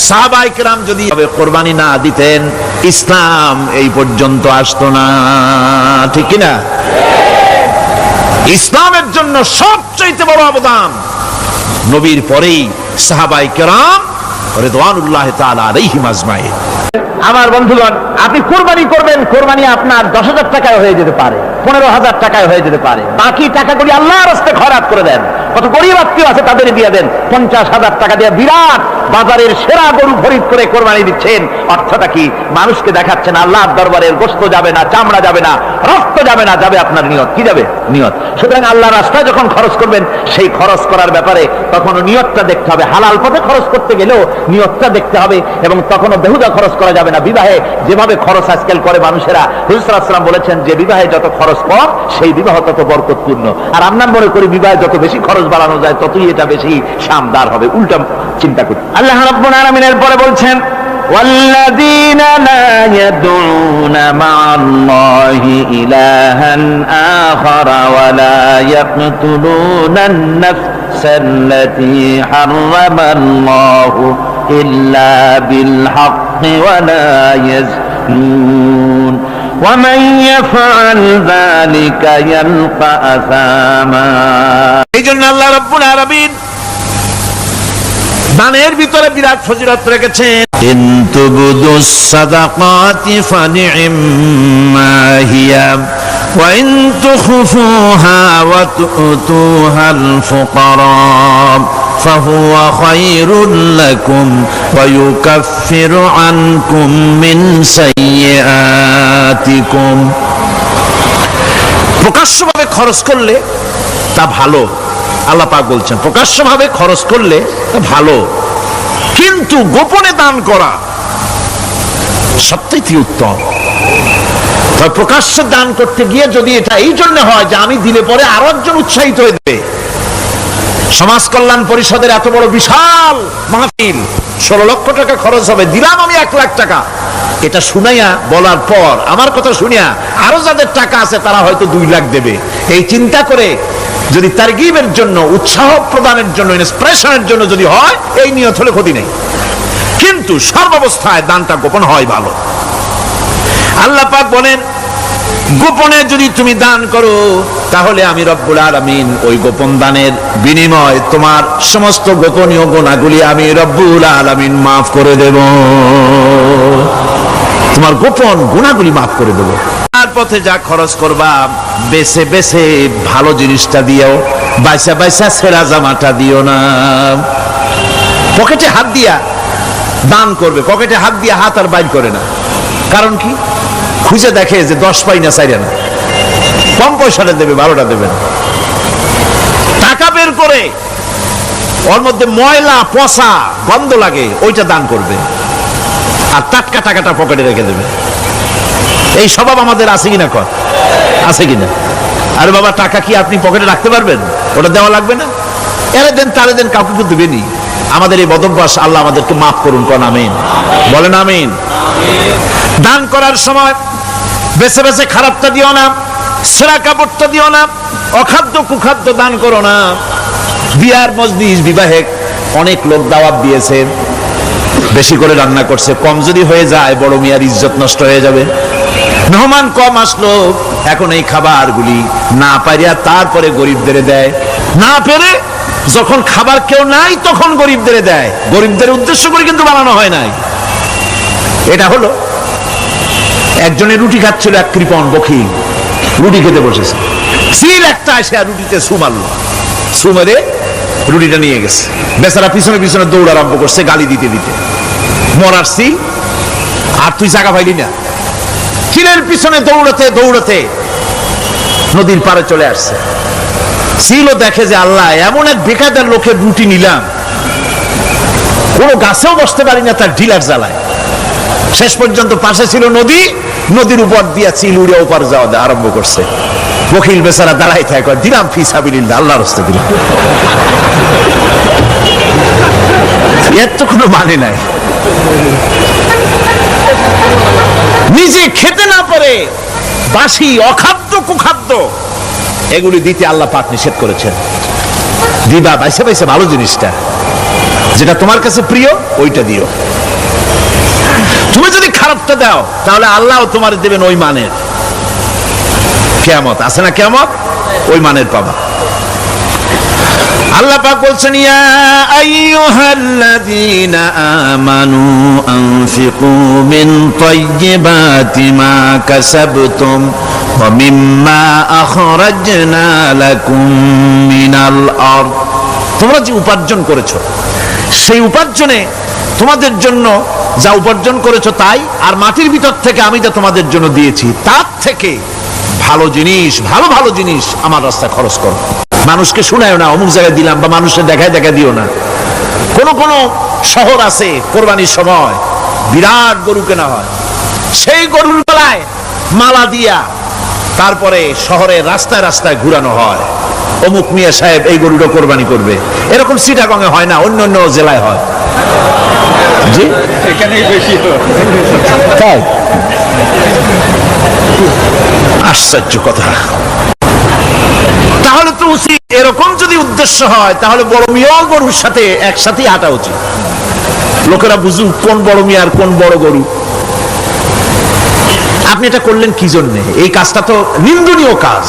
সাহাবায়ে কেরাম যদি কোরবানি না দিতেন ইসলাম এই পর্যন্ত আসতো না, ঠিক কি না? ইসলামের জন্য সবচেয়ে বড় অবদান নবীর পরেই সাহাবায়ে কেরাম রিদওয়ানুল্লাহি তাআলা আলাইহিম আজমাইন। আমার বন্ধুগণ, আপনি কোরবানি করবেন, কোরবানি আপনার 10,000 টাকায় হয়ে যেতে পারে, 15,000 টাকায় হয়ে যেতে পারে। বাকি টাকাগুলি আল্লাহর রাস্তায় খরচ করে দেন। কত গরিব আত্মীয় আছে তাদের দিয়ে দেন। 50,000 টাকা দিয়ে বিরাট বাজারের সেরা গরু খরিদ করে কোরবানি দিচ্ছেন। অর্থটা কি? মানুষকে দেখাচ্ছেন আল্লাহর দরবারের গোশত যাবে না, চামড়া যাবে না, রক্ত যাবে না, যাবে আপনার নিয়ত। কি যাবে? নিয়ত। সুতরাং আল্লাহর রাস্তায় যখন খরচ করবেন, সেই খরচ করার ব্যাপারে তখনও নিয়তটা দেখতে হবে। হালাল পথে খরচ করতে গেলেও নিয়তটা দেখতে হবে, এবং তখনও বেহুদা খরচ করা যাবে না। বিবাহে যেভাবে খরচ আজকাল করে মানুষেরা, হুজুর সাল্লাল্লাহু আলাইহি ওয়াসাল্লাম বলেছেন যে বিবাহে যত খরচ কম সেই বিবাহ তত বরকতপূর্ণ। আর আমরা মনে করি বিবাহে যত বেশি খরচ বাড়ানো যায় ততই এটা বেশি শানদার হবে। উল্টা চিন্তা করি। আল্লাহ রাব্বুল আলামিন এরপরে বলছেন والذين لا يدعون مع الله إلها آخر ولا يقتلون النفس التي حرم الله إلا بالحق ولا يزنون ومن يفعل ذلك يلقى أثاما। এই জন্য আল্লাহ রাব্বুল আলামিন দানের ভিতরে বিরাট ফজিলত রেখেছেন। কিন্তু বুদুস সাদাকাতি ফানি'ম্মা হিয়া ওয়া ইন তুখফুহা ওয়া তু'তুহাল ফুকারা ফাহুয়া খায়রুল লাকুম ওয়া ইউকাফিরু আনকুম মিন সাইয়্যাতিকুম। প্রকাশ্যভাবে খরচ করলে তা ভালো। আল্লাহ পাক বলছেন প্রকাশ্যভাবে খরচ করলে ভালো, কিন্তু গোপনে দান করা সবচেয়ে উত্তম। তবে প্রকাশ্যে দান করতে গিয়ে যদি এটা এই জন্য হয় যে আমি দিলে পরে আরো একজন উৎসাহিত হয়ে যাবে। সমাজ কল্যাণ পরিষদের এত বড় বিশাল মাহফিল, 16 লক্ষ টাকা খরচ হবে, দিলাম আমি 1 লাখ টাকা, এটা শুনাইয়া বলার পর আমার কথা শুনিয়া আরো যাদের টাকা আছে তারা হয়তো 2 লাখ দেবে, এই চিন্তা করে যদি তারগিবের জন্য, উৎসাহ প্রদানের জন্য, ইন্সপিরেশনের জন্য যদি হয়, এই নিয়ত হলে ক্ষতি নেই। কিন্তু সর্বাবস্থায় দানটা গোপন হয় ভালো। আল্লাহ পাক বলেন গোপনে যদি তুমি দান করো তাহলে আমি রব্বুল আলামিন ওই গোপন দানের বিনিময় তোমার সমস্ত গোপনীয় গুনাহগুলি আমি রব্বুল আলামিন মাফ করে দেব। তোমার গোপন গুনাহগুলি মাফ করে দেব। তার পথে যা খরচ করবা বেছে বেছে ভালো জিনিসটা দিও, বাইসা বাইসা সেরা জামাটা দিও না। পকেটে হাত দিয়া দান করবে, পকেটে হাত দিয়া হাত আর বাইর করে না। কারণ কি? খুঁজে দেখে যে 10 পাই না, 4 না, কম পয়সাটা দেবে, 12টা দেবে না। টাকা বের করে ওর মধ্যে ময়লা পচা গন্ধ লাগে, ওইটা দান করবে, আর টাটকা টাকাটা পকেটে রেখে দেবে। এই স্বভাব আমাদের আছে কিনা? কর আছে কিনা? আরে বাবা, টাকা কি আপনি পকেটে রাখতে পারবেন? ওটা দেওয়া লাগবে না? এরে দেন, তারে দেন, কাউকে কিন্তু দেবেনি। আমাদের এই বদভ্যাস আল্লাহ আমাদেরকে মাফ করুন। কোন আমিন বলেন। আমিন। দান করার সময় বেছে বেছে খারাপটা দিও না, সেরা কাপড়টা দিও না, অখাদ্য কুখাদ্য দান করো না। বিয়ার মজলিস, বিবাহে অনেক লোক দাওয়াত দিয়েছে, বেশি করে রান্না করছে, কম যদি হয়ে যায় বড় মিয়ার ইজ্জত নষ্ট হয়ে যাবে। মেহমান কম আসলো, এখন এই খাবারগুলি না পারিয়া তারপরে গরিবদের দেয়, না পেরে যখন খাবার কেউ নাই তখন গরিবদের দেয়। গরিবদের উদ্দেশ্য করে কিন্তু বানানো হয় নাই। এটা হলো একজনের রুটি খাচ্ছিল, এক কৃপণ বখিল রুটি খেতে বসেছে, সিল একটা এসে রুটিতে সু মারলো, সু মেরে রুটিটা নিয়ে গেছে। বেচারা পিছনে পিছনে দৌড় আরম্ভ করছে, গালি দিতে দিতে, মরার সিল আর তুই জায়গা পাইলি না। সিলের পিছনে দৌড়াতে দৌড়াতে নদীর পাড়ে চলে আসছে। সিলও দেখে যে আল্লাহ, এমন এক বেকায়দার লোকের রুটি নিলাম, কোনো গাছেও বসতে পারি না তার ঢিলার জ্বালায়। শেষ পর্যন্ত পাশে ছিল নদী, নদীর উপর দিয়া চিল উড়ে ওপার যাওয়া আরম্ভ করছে। বকিল বেচারা দাঁড়াই থাকে, দিলাম ফি সাবিলিল্লাহ, আল্লাহর রাস্তায় দিলাম। এর তো কোনো মানে নাই। নিজে খেতে না পারে বাসি অখাদ্য কুখাদ্য এগুলি দিতে আল্লাহ পাক নিষেধ করেছেন। দিবা বাইসে বাইসে ভালো জিনিসটা, যেটা তোমার কাছে প্রিয় ওইটা দিও। তুমি যদি খারাপটা দাও তাহলে আল্লাহ তোমার দেবেন ওই মানের। কিয়ামত আছে না, কিয়ামত ওই মানের পাবা। আল্লাহ পাক বলছেন, ইয়া আইয়ুহাল্লাযীনা আমানু আনফিকু মিন তাইয়্যিবাতি মা কাসাবতুম ওয়া মিম্মা আখরাজনা লাকুম মিনাল আরদ। তোমরা যে উপার্জন করেছো সেই উপার্জনে তোমাদের জন্য যা উপার্জন করেছো তাই, আর মাটির ভিতর থেকে আমি যা তোমাদের জন্য দিয়েছি তার থেকে ভালো জিনিস, ভালো ভালো জিনিস আমার রাস্তায় খরচ করো। মানুষকে শুনায়ও না অমুক জায়গায় দিলাম, বা মানুষের দেখায় দেখা দিও না। কোন কোন শহর আছে কোরবানির সময় বিরাট গরু কেনা হয়, সেই গরুর গলায় মালা দিয়া তারপরে শহরের রাস্তায় রাস্তায় ঘুরানো হয়, অমুক মিয়া সাহেব এই গরুটা কোরবানি করবে। এরকম চিটাগং এ হয় না, অন্য অন্য জেলায় হয়। জি, এখানেই বেশি তাই আশ্চর্য কথা। তাহলে তো উচিত, এরকম যদি উদ্দেশ্য হয় তাহলে বড় মিয়া গরুর সাথে একসাথে হাঁটা উচিত, লোকেরা বুঝুক কোন বড় মিয়া আর কোন বড় গরু। আপনি এটা করলেন কি জন্যে? এই কাজটা তো নিন্দনীয় কাজ।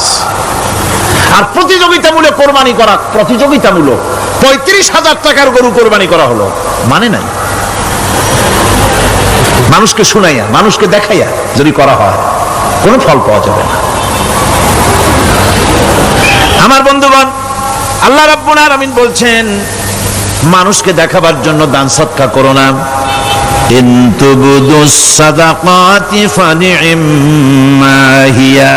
আর প্রতিযোগিতামূলক কোরবানি করা, প্রতিযোগিতামূলক 35,000 টাকার গরু কোরবানি করা হলো, মানে নাই। মানুষকে শুনাইয়া, মানুষকে দেখাইয়া যদি করা হয় কোনো ফল পাওয়া যাবে না। আমার বন্ধুগণ, আল্লাহ রাব্বুল আলামিন বলছেন মানুষকে দেখাবার জন্য দান সদকা করো না। ইন তুবদুস সাদাকাতি ফানি'ম্মা হিয়া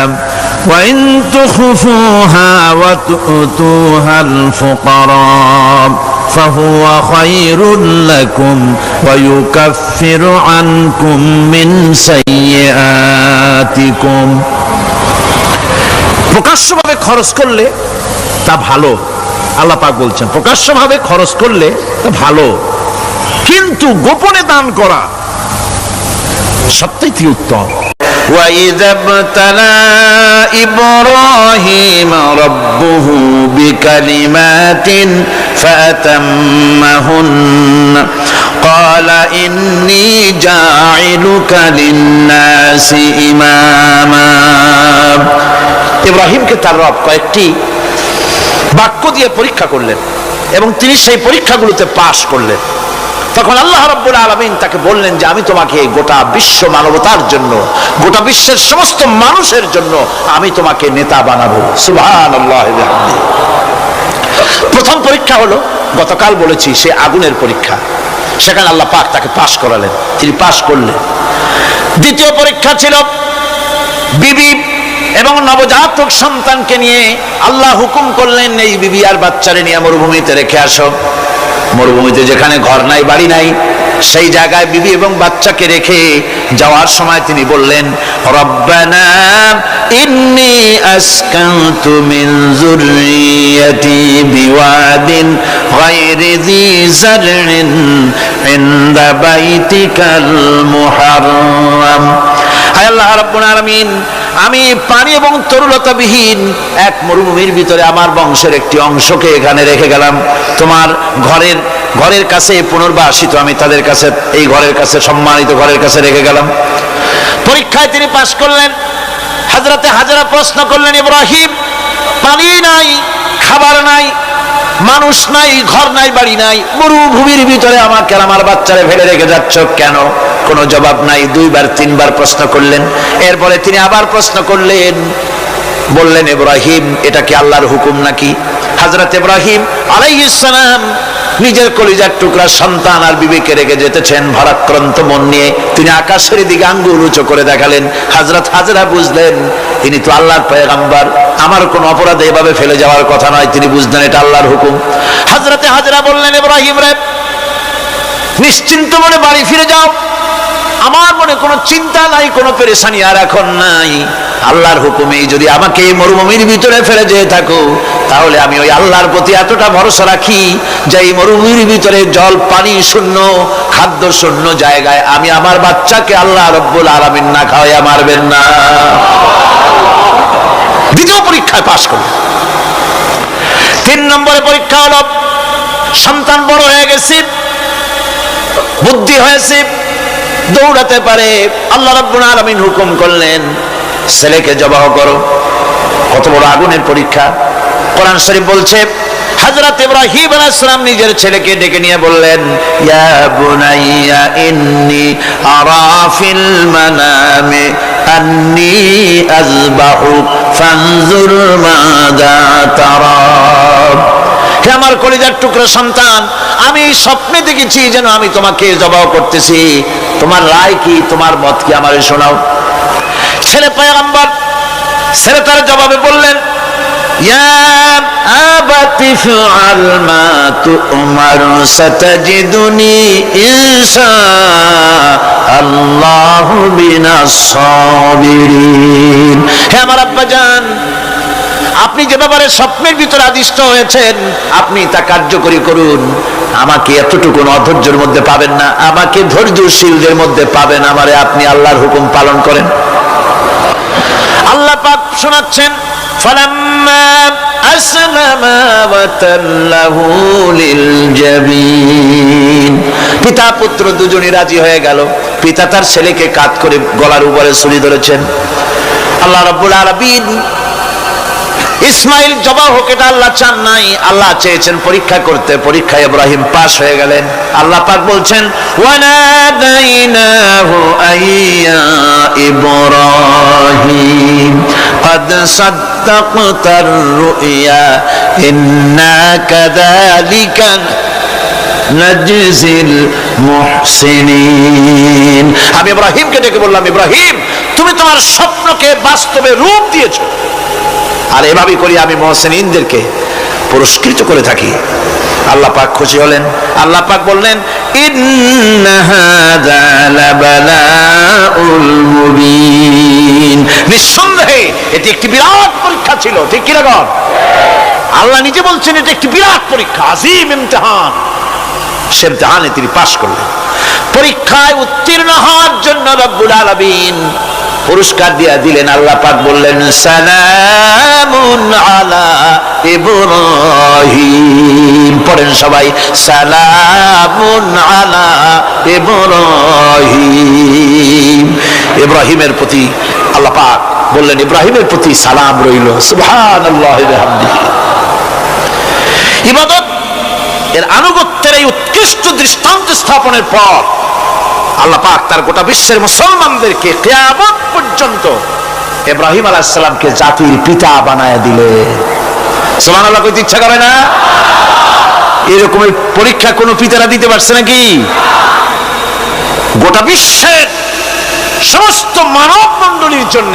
ওয়া ইন তুখফুহা ওয়া তু'তুহাল ফুকারা ফাহুয়া খায়রুল লাকুম ওয়া ইউকাফফিরু আনকুম মিন সাইয়্যাতিকুম। প্রকাশ্যভাবে খরচ করলে তা ভালো, আল্লাহ পাক বলছেন প্রকাশ্যভাবে খরচ করলে তা ভালো, কিন্তু গোপনে দান করা সবথেকে উত্তম। وَإِذَا ابْتَلَى إِبْرَاهِيمَ رَبُّهُ بِكَلِمَاتٍ فَأَتَمَّهُنَّ قَالَ إِنِّي جَاعِلُكَ لِلنَّاسِ إِمَامًا। ইব্রাহিমকে তার রব কয়েকটি বাক্য দিয়ে পরীক্ষা করলেন এবং তিনি সেই পরীক্ষাগুলোতে পাশ করলেন। তখন আল্লাহ রাব্বুল আলামিন তাকে বললেন যে আমি তোমাকে গোটা বিশ্ব মানবতার জন্য, গোটা বিশ্বের সমস্ত মানুষের জন্য আমি তোমাকে নেতা বানাবো। সুবহানাল্লাহ। প্রথম পরীক্ষা হলো, গতকাল বলেছি, সে আগুনের পরীক্ষা। সেখানে আল্লাহ পাক তাকে পাশ করালেন, তিনি পাশ করলেন। দ্বিতীয় পরীক্ষা ছিল বিবি এবং নবজাতক সন্তানকে নিয়ে। আল্লাহ হুকুম করলেন এই বিবি আর বাচ্চারে নিয়ে মরুভূমিতে রেখে আসো। মরুভূমিতে যেখানে ঘর নাই, বাড়ি নাই, সেই জায়গায় বিবি এবং বাচ্চাকে রেখে যাওয়ার সময় তিনি বললেন, রব্বানা ইন্নী আসকানতু মিন যুররিয়াতি বিওয়াদিন গায়রি যী যারইন ইনদা বাইতিকাল মুহাররাম। হায় আল্লাহ রাব্বুল আলামিন, আমি পানি এবং তরুলতাবিহীন এক মরুভূমির ভিতরে আমার বংশের একটি অংশকে এখানে রেখে গেলাম, তোমার ঘরের কাছে পুনর্বাসিত আমি তাদের কাছে, এই ঘরের কাছে, সম্মানিত ঘরের কাছে রেখে গেলাম। পরীক্ষায় তিনি পাশ করলেন। হযরতে হাজরা প্রশ্ন করলেন, ইব্রাহিম, পানি নাই, খাবার নাই, মানুষ নাই, ঘর নাই, বাড়ি নাই, মরুভূমির ভিতরে আমাকে আর আমার বাচ্চারে ফেলে রেখে যাচ্ছ কেন? কোনো জবাব নাই। 2-3 প্রশ্ন করলেন। এরপরে তিনি আবার প্রশ্ন করলেন, বললেন, ইব্রাহিম, এটা কি আল্লাহর হুকুম নাকি? হযরত ইব্রাহিম আলাইহিস সালাম নিজের কলিজার টুকরা সন্তান আর বিবিকে রেখে যেতেছেন ভারাক্রান্ত মন নিয়ে। তিনি আকাশের দিকে আঙ্গুল উঁচু করে দেখালেন। হযরত হাজরা বুঝলেন ইনি তো আল্লাহর পয়গম্বর, আমার কোন অপরাধে এভাবে ফেলে যাওয়ার কথা নয়। তিনি বুঝলেন এটা আল্লাহর হুকুম। হযরতে হাজরা বললেন, ইব্রাহিম রে, নিশ্চিন্ত মনে বাড়ি ফিরে যাও, আমার মনে কোনো চিন্তা নাই, কোনো পেরেশানি আর এখন নাই। আল্লাহর হুকুমেই যদি আমাকে এই মরুভূমির ভিতরে ফেলে যেয়ে থাকো, তাহলে আমি ওই আল্লাহর প্রতি এতটা ভরসা রাখি যে এই মরুভূমির ভিতরে জল পানি শূন্য, খাদ্য শূন্য জায়গায় আমি আমার বাচ্চাকে আল্লাহ রাব্বুল আলামিন না খাওয়াইয়া মারবেন না। দ্বিতীয় পরীক্ষায় পাশ করলেন। 3 নম্বরে পরীক্ষা হলো, সন্তান বড় হয়ে গেছে। হয়েছে, বুদ্ধি হয়েছে, দৌড়াতে পারে। আল্লাহ রাব্বুল আলামিন হুকুম করলেন ছেলেকে জবাহ করো। কত বড় আগুনের পরীক্ষা! কোরআন শরীফ বলছে হযরত ইব্রাহিম আলাইহিস সালাম নিজের ছেলেকে ডেকে নিয়ে বললেন, ইয়া বুনাইয়া ইন্নী আরা ফিল মানামি আন্নী আযবাহুক ফানজুর মাযা তারা। হে আমার কলিজার টুকরা সন্তান, আমি স্বপ্নে দেখেছি যেন আমি তোমাকে জবাহ করতেছি, তোমার রায় কি, তোমার মত কি, আমারে শোনাও। ছেলে পয়গম্বর, ছেলে তার জবাবে বললেন, ইয়া আবাতি ফাআল মা তু'মার সাতাজিদুনি ইনশাআল্লাহু মিনাস সাবিরিন। হে আমার আব্বাজান, আপনি যে ব্যাপারে স্বপ্নের ভিতরে আদিষ্ট হয়েছেন আপনি তা কার্যকরী করুন। আমাকে এতটুকু অধৈর্যের মধ্যে পাবেন না, আমাকে ধৈর্যশীলদের মধ্যে পাবেন। আমারে আপনি আল্লাহর হুকুম পালন করেন। আল্লাহ পাক শোনাচ্ছেন, ফালাম্মা আসলামা ওয়া তাল্লাহু লিল জাবিন। পিতা পুত্র দুজনই রাজি হয়ে গেল। পিতা তার ছেলেকে কাঁধ করে গলার উপরে ছুরি ধরেছেন। আল্লাহ রাব্বুল আলামিন ইসমাইল জবাহ হোক এটা আল্লাহ চান নাই, আল্লাহ চেয়েছেন পরীক্ষা করতে। পরীক্ষায় ইব্রাহিম পাস হয়ে গেলেন। আল্লাহ পাক বলছেন, ওয়ানাদাইনাহু আইয়া ইব্রাহিম قد صدقت الرؤيا إنا كذلك نجزي المحسنين। আমি ইব্রাহিমকে ডেকে বললাম, ইব্রাহিম তুমি তোমার স্বপ্নকে বাস্তবে রূপ দিয়েছো, আর এভাবেই করি আমি মুহসিনদেরকে পুরস্কৃত করে থাকি। আল্লাহ পাক খুশি হলেন। আল্লাহ পাক বললেন, ইন্না হাযা লাবালাউল মুবিন। নিঃসন্দেহে এটি একটি বিরাট পরীক্ষা ছিল। ঠিক কি রকম? আল্লাহ নিজে বলছেন এটি একটি বিরাট পরীক্ষা, আযীম ইমতিহান। সে ইমতিহানে তিনি পাশ করলেন। পরীক্ষায় উত্তীর্ণ হওয়ার জন্য রব্বুল আলামিন পুরস্কার দিয়ে দিলেন। আল্লাহ পাক বললেন, সালামুন আলা ইব্রাহিম। পড়েন সবাই, সালামুন আলা ইব্রাহিম। ইব্রাহিমের প্রতি আল্লাহ পাক বললেন, ইব্রাহিমের প্রতি সালাম রইল। সুবহানাল্লাহি ওয়া বিহামদিহি। ইবাদত এর আনুগত্যের এই উৎকৃষ্ট দৃষ্টান্ত স্থাপনের পর আল্লাহ পাক তার গোটা বিশ্বের মুসলমানদেরকে কিয়ামত পর্যন্ত ইব্রাহিম আলাইহিস সালামকে জাতির পিতা বানায় দিলে। সুবহানাল্লাহ কইতে ইচ্ছা করে না? এরকম পরীক্ষা কোন পিতারা দিতে পারছে নাকি? গোটা বিশ্বের সমস্ত মানব মণ্ডলীর জন্য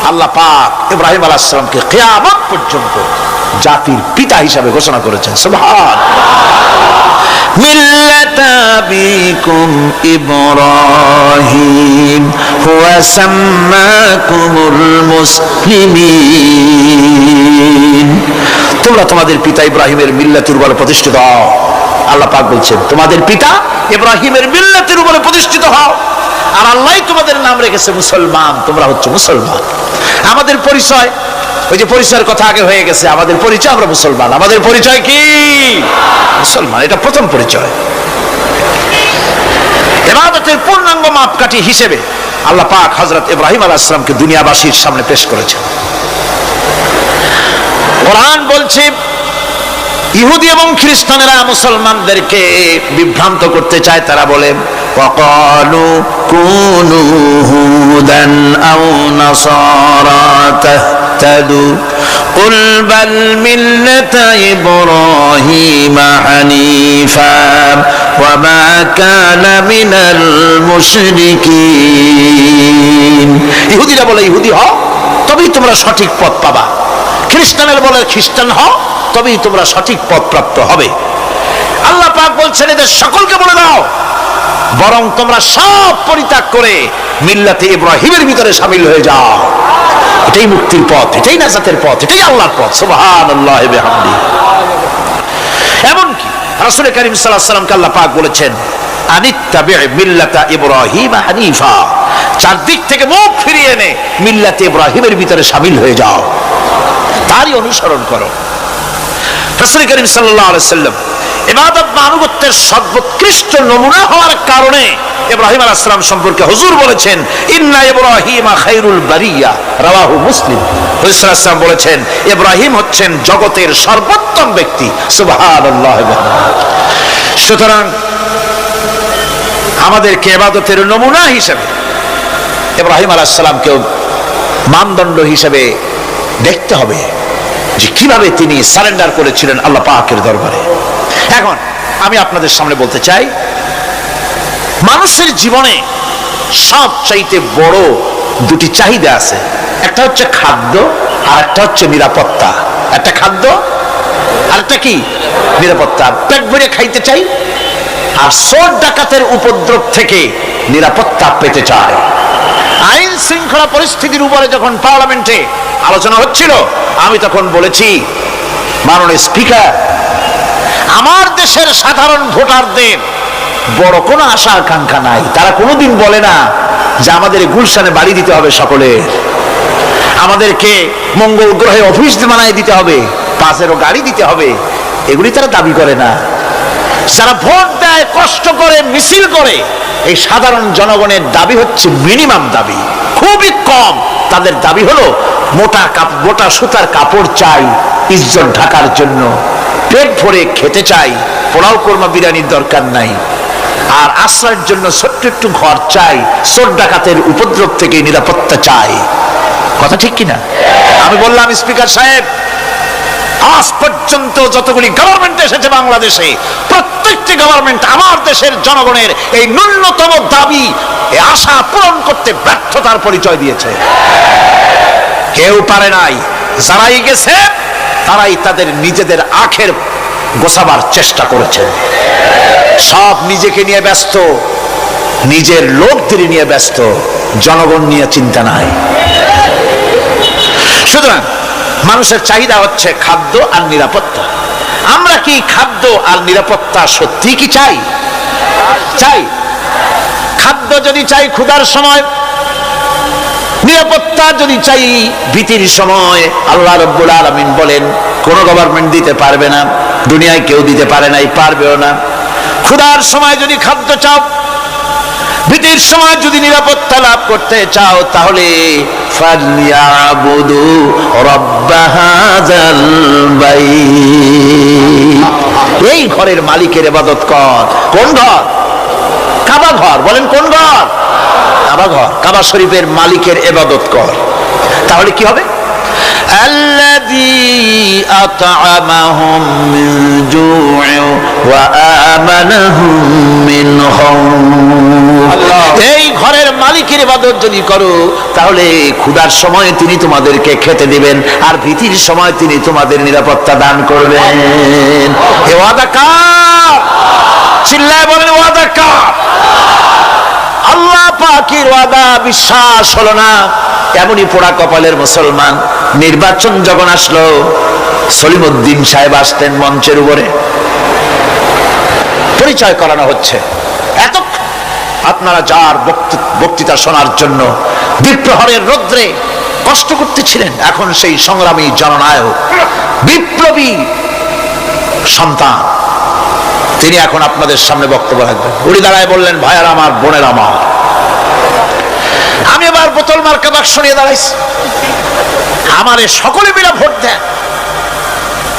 আল্লাহ পাক ইব্রাহিম আলাইহিস সালামকে কিয়ামত পর্যন্ত জাতির পিতা হিসাবে ঘোষণা করেছেন। সুবহানাল্লাহ। মিল্লাতা আবিকুম ইব্রাহিম হুয়া সাম্মাকুমুল মুসলিমিন। তোমরা তোমাদের পিতা ইব্রাহিমের মিল্লাতের উপরে প্রতিষ্ঠিত হও। আল্লাহ পাক বলছেন, তোমাদের পিতা ইব্রাহিমের মিল্লাতের উপরে প্রতিষ্ঠিত হও, আর আল্লাহই তোমাদের নাম রেখেছে মুসলমান। তোমরা হচ্ছে মুসলমান। আমাদের পরিচয়, ওই যে পরিচয়ের কথা আগে হয়ে গেছে, আমাদের পরিচয় আমরা মুসলমান। আমাদের পরিচয় কি? মুসলমান। এটা প্রথম পরিচয়। ইবাদতের পূর্ণাঙ্গ মাপকাঠি হিসেবে আল্লাহ পাক হযরত ইব্রাহিম আলাইহিস সালামকে দুনিয়াবাসীর সামনে পেশ করেছেন। কোরআন বলছে, ইহুদি এবং খ্রিস্টানেরা মুসলমানদেরকে বিভ্রান্ত করতে চায়। তারা বলে, ওয়াকালু কুনু হুদান আও নাসারা তাহতাদু কুল বাল মিল্লাতা ইব্রাহিমা হানিফা ওয়া মা কানা মিনাল মুশরিকিন। ইহুদিরা বলে ইহুদি হও তবেই তোমরা সঠিক পথ পাবা, খ্রিস্টানেরা বলে খ্রিস্টান হও তবেই তোমরা সঠিক পথ প্রাপ্ত হবে। আল্লাহ পাক বলছেন, এদের সকলকে বলে দাও বরং তোমরা সব পরিত্যাগ করে মিল্লাতে ইব্রাহিমের ভিতরে শামিল হয়ে যাও। এটাই মুক্তির পথ, এটাই নাজাতের পথ, এটাই আল্লাহর পথ। সুবহানাল্লাহি ওয়া বিহামদিহি। এমনকি রাসূল কারীম সাল্লাল্লাহু আলাইহি ওয়াসাল্লামকে আল্লাহ পাক বলেছেন, আনিত্তাবি মিল্লাতা ইব্রাহিম হানিফা। চারদিক থেকে মুখ ফিরিয়ে এনে মিল্লাতে ইব্রাহিমের ভিতরে শামিল হয়ে যাও, তারই অনুসরণ করো। রাসূল কারীম সাল্লাল্লাহু আলাইহি ওয়াসাল্লাম ইবাদত বা আনুগত্যের সর্বোৎকৃষ্ট নমুনা হওয়ার কারণে ইব্রাহিম আলাইহিস সালাম সম্পর্কে হুজুর বলেছেন ইন্না ইব্রাহিমা খায়রুল বারিয়া, রাওয়াহু মুসলিম। হুজুর সাল্লাল্লাহু আলাইহি ওয়াসাল্লাম বলেছেন ইব্রাহিম হচ্ছেন জগতের সর্বোত্তম ব্যক্তি। সুবহানাল্লাহ। সুতরাং আমাদেরকে ইবাদতের নমুনা হিসেবে ইব্রাহিম আলাইহিস সালামকেও মানদণ্ড হিসেবে দেখতে হবে যে কিভাবে তিনি সারেন্ডার করেছিলেন আল্লাহ পাকের দরবারে। এখন আমি আপনাদের সামনে বলতে চাই, মানুষের জীবনে সবচাইতে বড় দুটি চাহিদা আছে, একটা হচ্ছে খাদ্য আর একটা হচ্ছে নিরাপত্তা। একটা খাদ্য আর একটা কি? নিরাপত্তা। পেট ভরে খাইতে চাই আর চোর ডাকাতের উপদ্রব থেকে নিরাপত্তা পেতে চায়। আইন শৃঙ্খলা পরিস্থিতির উপরে যখন পার্লামেন্টে আলোচনা হচ্ছিল, আমি তখন বলেছি, মাননীয় স্পিকার, আমার দেশের সাধারণ ভোটারদের বড় কোনো আশা আকাঙ্ক্ষা নাই। তারা কোনোদিন বলে না যে আমাদের গুলশানে বাড়ি দিতে হবে সকলের, আমাদেরকে মঙ্গল গ্রহে অফিস বানায় দিতে হবে, পাশেরও গাড়ি দিতে হবে, এগুলি তারা দাবি করে না। যারা ভোট দেয়, কষ্ট করে, মিছিল করে, এই সাধারণ জনগণের দাবি হচ্ছে মিনিমাম দাবি, খুবই কম। তাদের দাবি হলো মোটা সুতার কাপড় চাই ইজ্জত ঢাকার জন্য, পেট ভরে খেতে চাই, পোলাও কোরমা বিরিয়ানির দরকার নাই, আর আশ্রয়ের জন্য ছোট্ট একটু ঘর চাই, চোর ডাকাতের উপদ্রব থেকে নিরাপত্তা চাই। কথা ঠিক কিনা? আমি বললাম, স্পিকার সাহেব, আজ পর্যন্ত যতগুলি গভর্নমেন্ট এসেছে বাংলাদেশে, প্রত্যেকটি গভর্নমেন্ট আমার দেশের জনগণের এই ন্যূনতম দাবি, এই আশা পূরণ করতে ব্যর্থতার পরিচয় দিয়েছে। কেউ পারে নাই। যারাই গেছে তারাই তাদের নিজেদের আখের গোছাবার চেষ্টা করেছে। সব নিজেকে নিয়ে ব্যস্ত, নিজের লোকদের নিয়ে ব্যস্ত, জনগণ নিয়ে চিন্তা নাই। সুতরাং মানুষের চাহিদা হচ্ছে খাদ্য আর নিরাপত্তা। আমরা কি খাদ্য আর নিরাপত্তা সত্যি কি চাই? চাই। খাদ্য যদি চাই ক্ষুধার সময়, নিরাপত্তা যদি চাই ভীতির সময়, আল্লাহ রাব্বুল আলামিন বলেন কোন গভর্নমেন্ট দিতে পারবে না, দুনিয়ায় কেউ দিতে পারে নাই, পারবেও না। ক্ষুধার সময় যদি খাদ্য চাও, ভীতির সময় যদি নিরাপত্তা লাভ করতে চাও, তাহলে ফালইয়াবুদু রাব্ব হাযাল বাইত, এই ঘরের মালিকের ইবাদত কর। কোন ঘর? কাবা ঘর। বলেন কোন ঘর? কাবা ঘর। কাবা শরীফের মালিকের ইবাদত কর। তাহলে কি হবে? আল্লাযী আত'আমাহুম মিন জু'in ওয়া আমানাহুম মিন খাউফ। এই ঘরের মালিকের ইবাদত যদি করো, তাহলে ক্ষুধার সময় তিনি তোমাদেরকে খেতে দিবেন, আর ভীতির সময় তিনি তোমাদের নিরাপত্তা দান করবেন। এ ওয়াদা কার? চিল্লায় বলেন ওয়াদা কার? আল্লাহ পাকের ওয়াদা বিশ্বাস হলো না, এমনই পোড়া কপালের মুসলমান। নির্বাচন যখন আসলো, সলিমউদ্দিন সাহেব আসতেন মঞ্চের উপরে, পরিচয় করানো হচ্ছে। এত আপনারা যার বক্তৃতা শোনার জন্য বিপ্রহরের রৌদ্রে কষ্ট করতেছিলেন, এখন সেই সংগ্রামী জননায়ক, বিপ্লবী সন্তান, তিনি এখন আপনাদের সামনে বক্তব্য রাখবেন। উনি দাঁড়ায় বললেন, ভাইয়ার আমার, বোনের আমার, আমি এবার বোতল মার্কা বাক্স নিয়ে দাঁড়াইছি, আমারে সকলে মিলে ভোট দেন।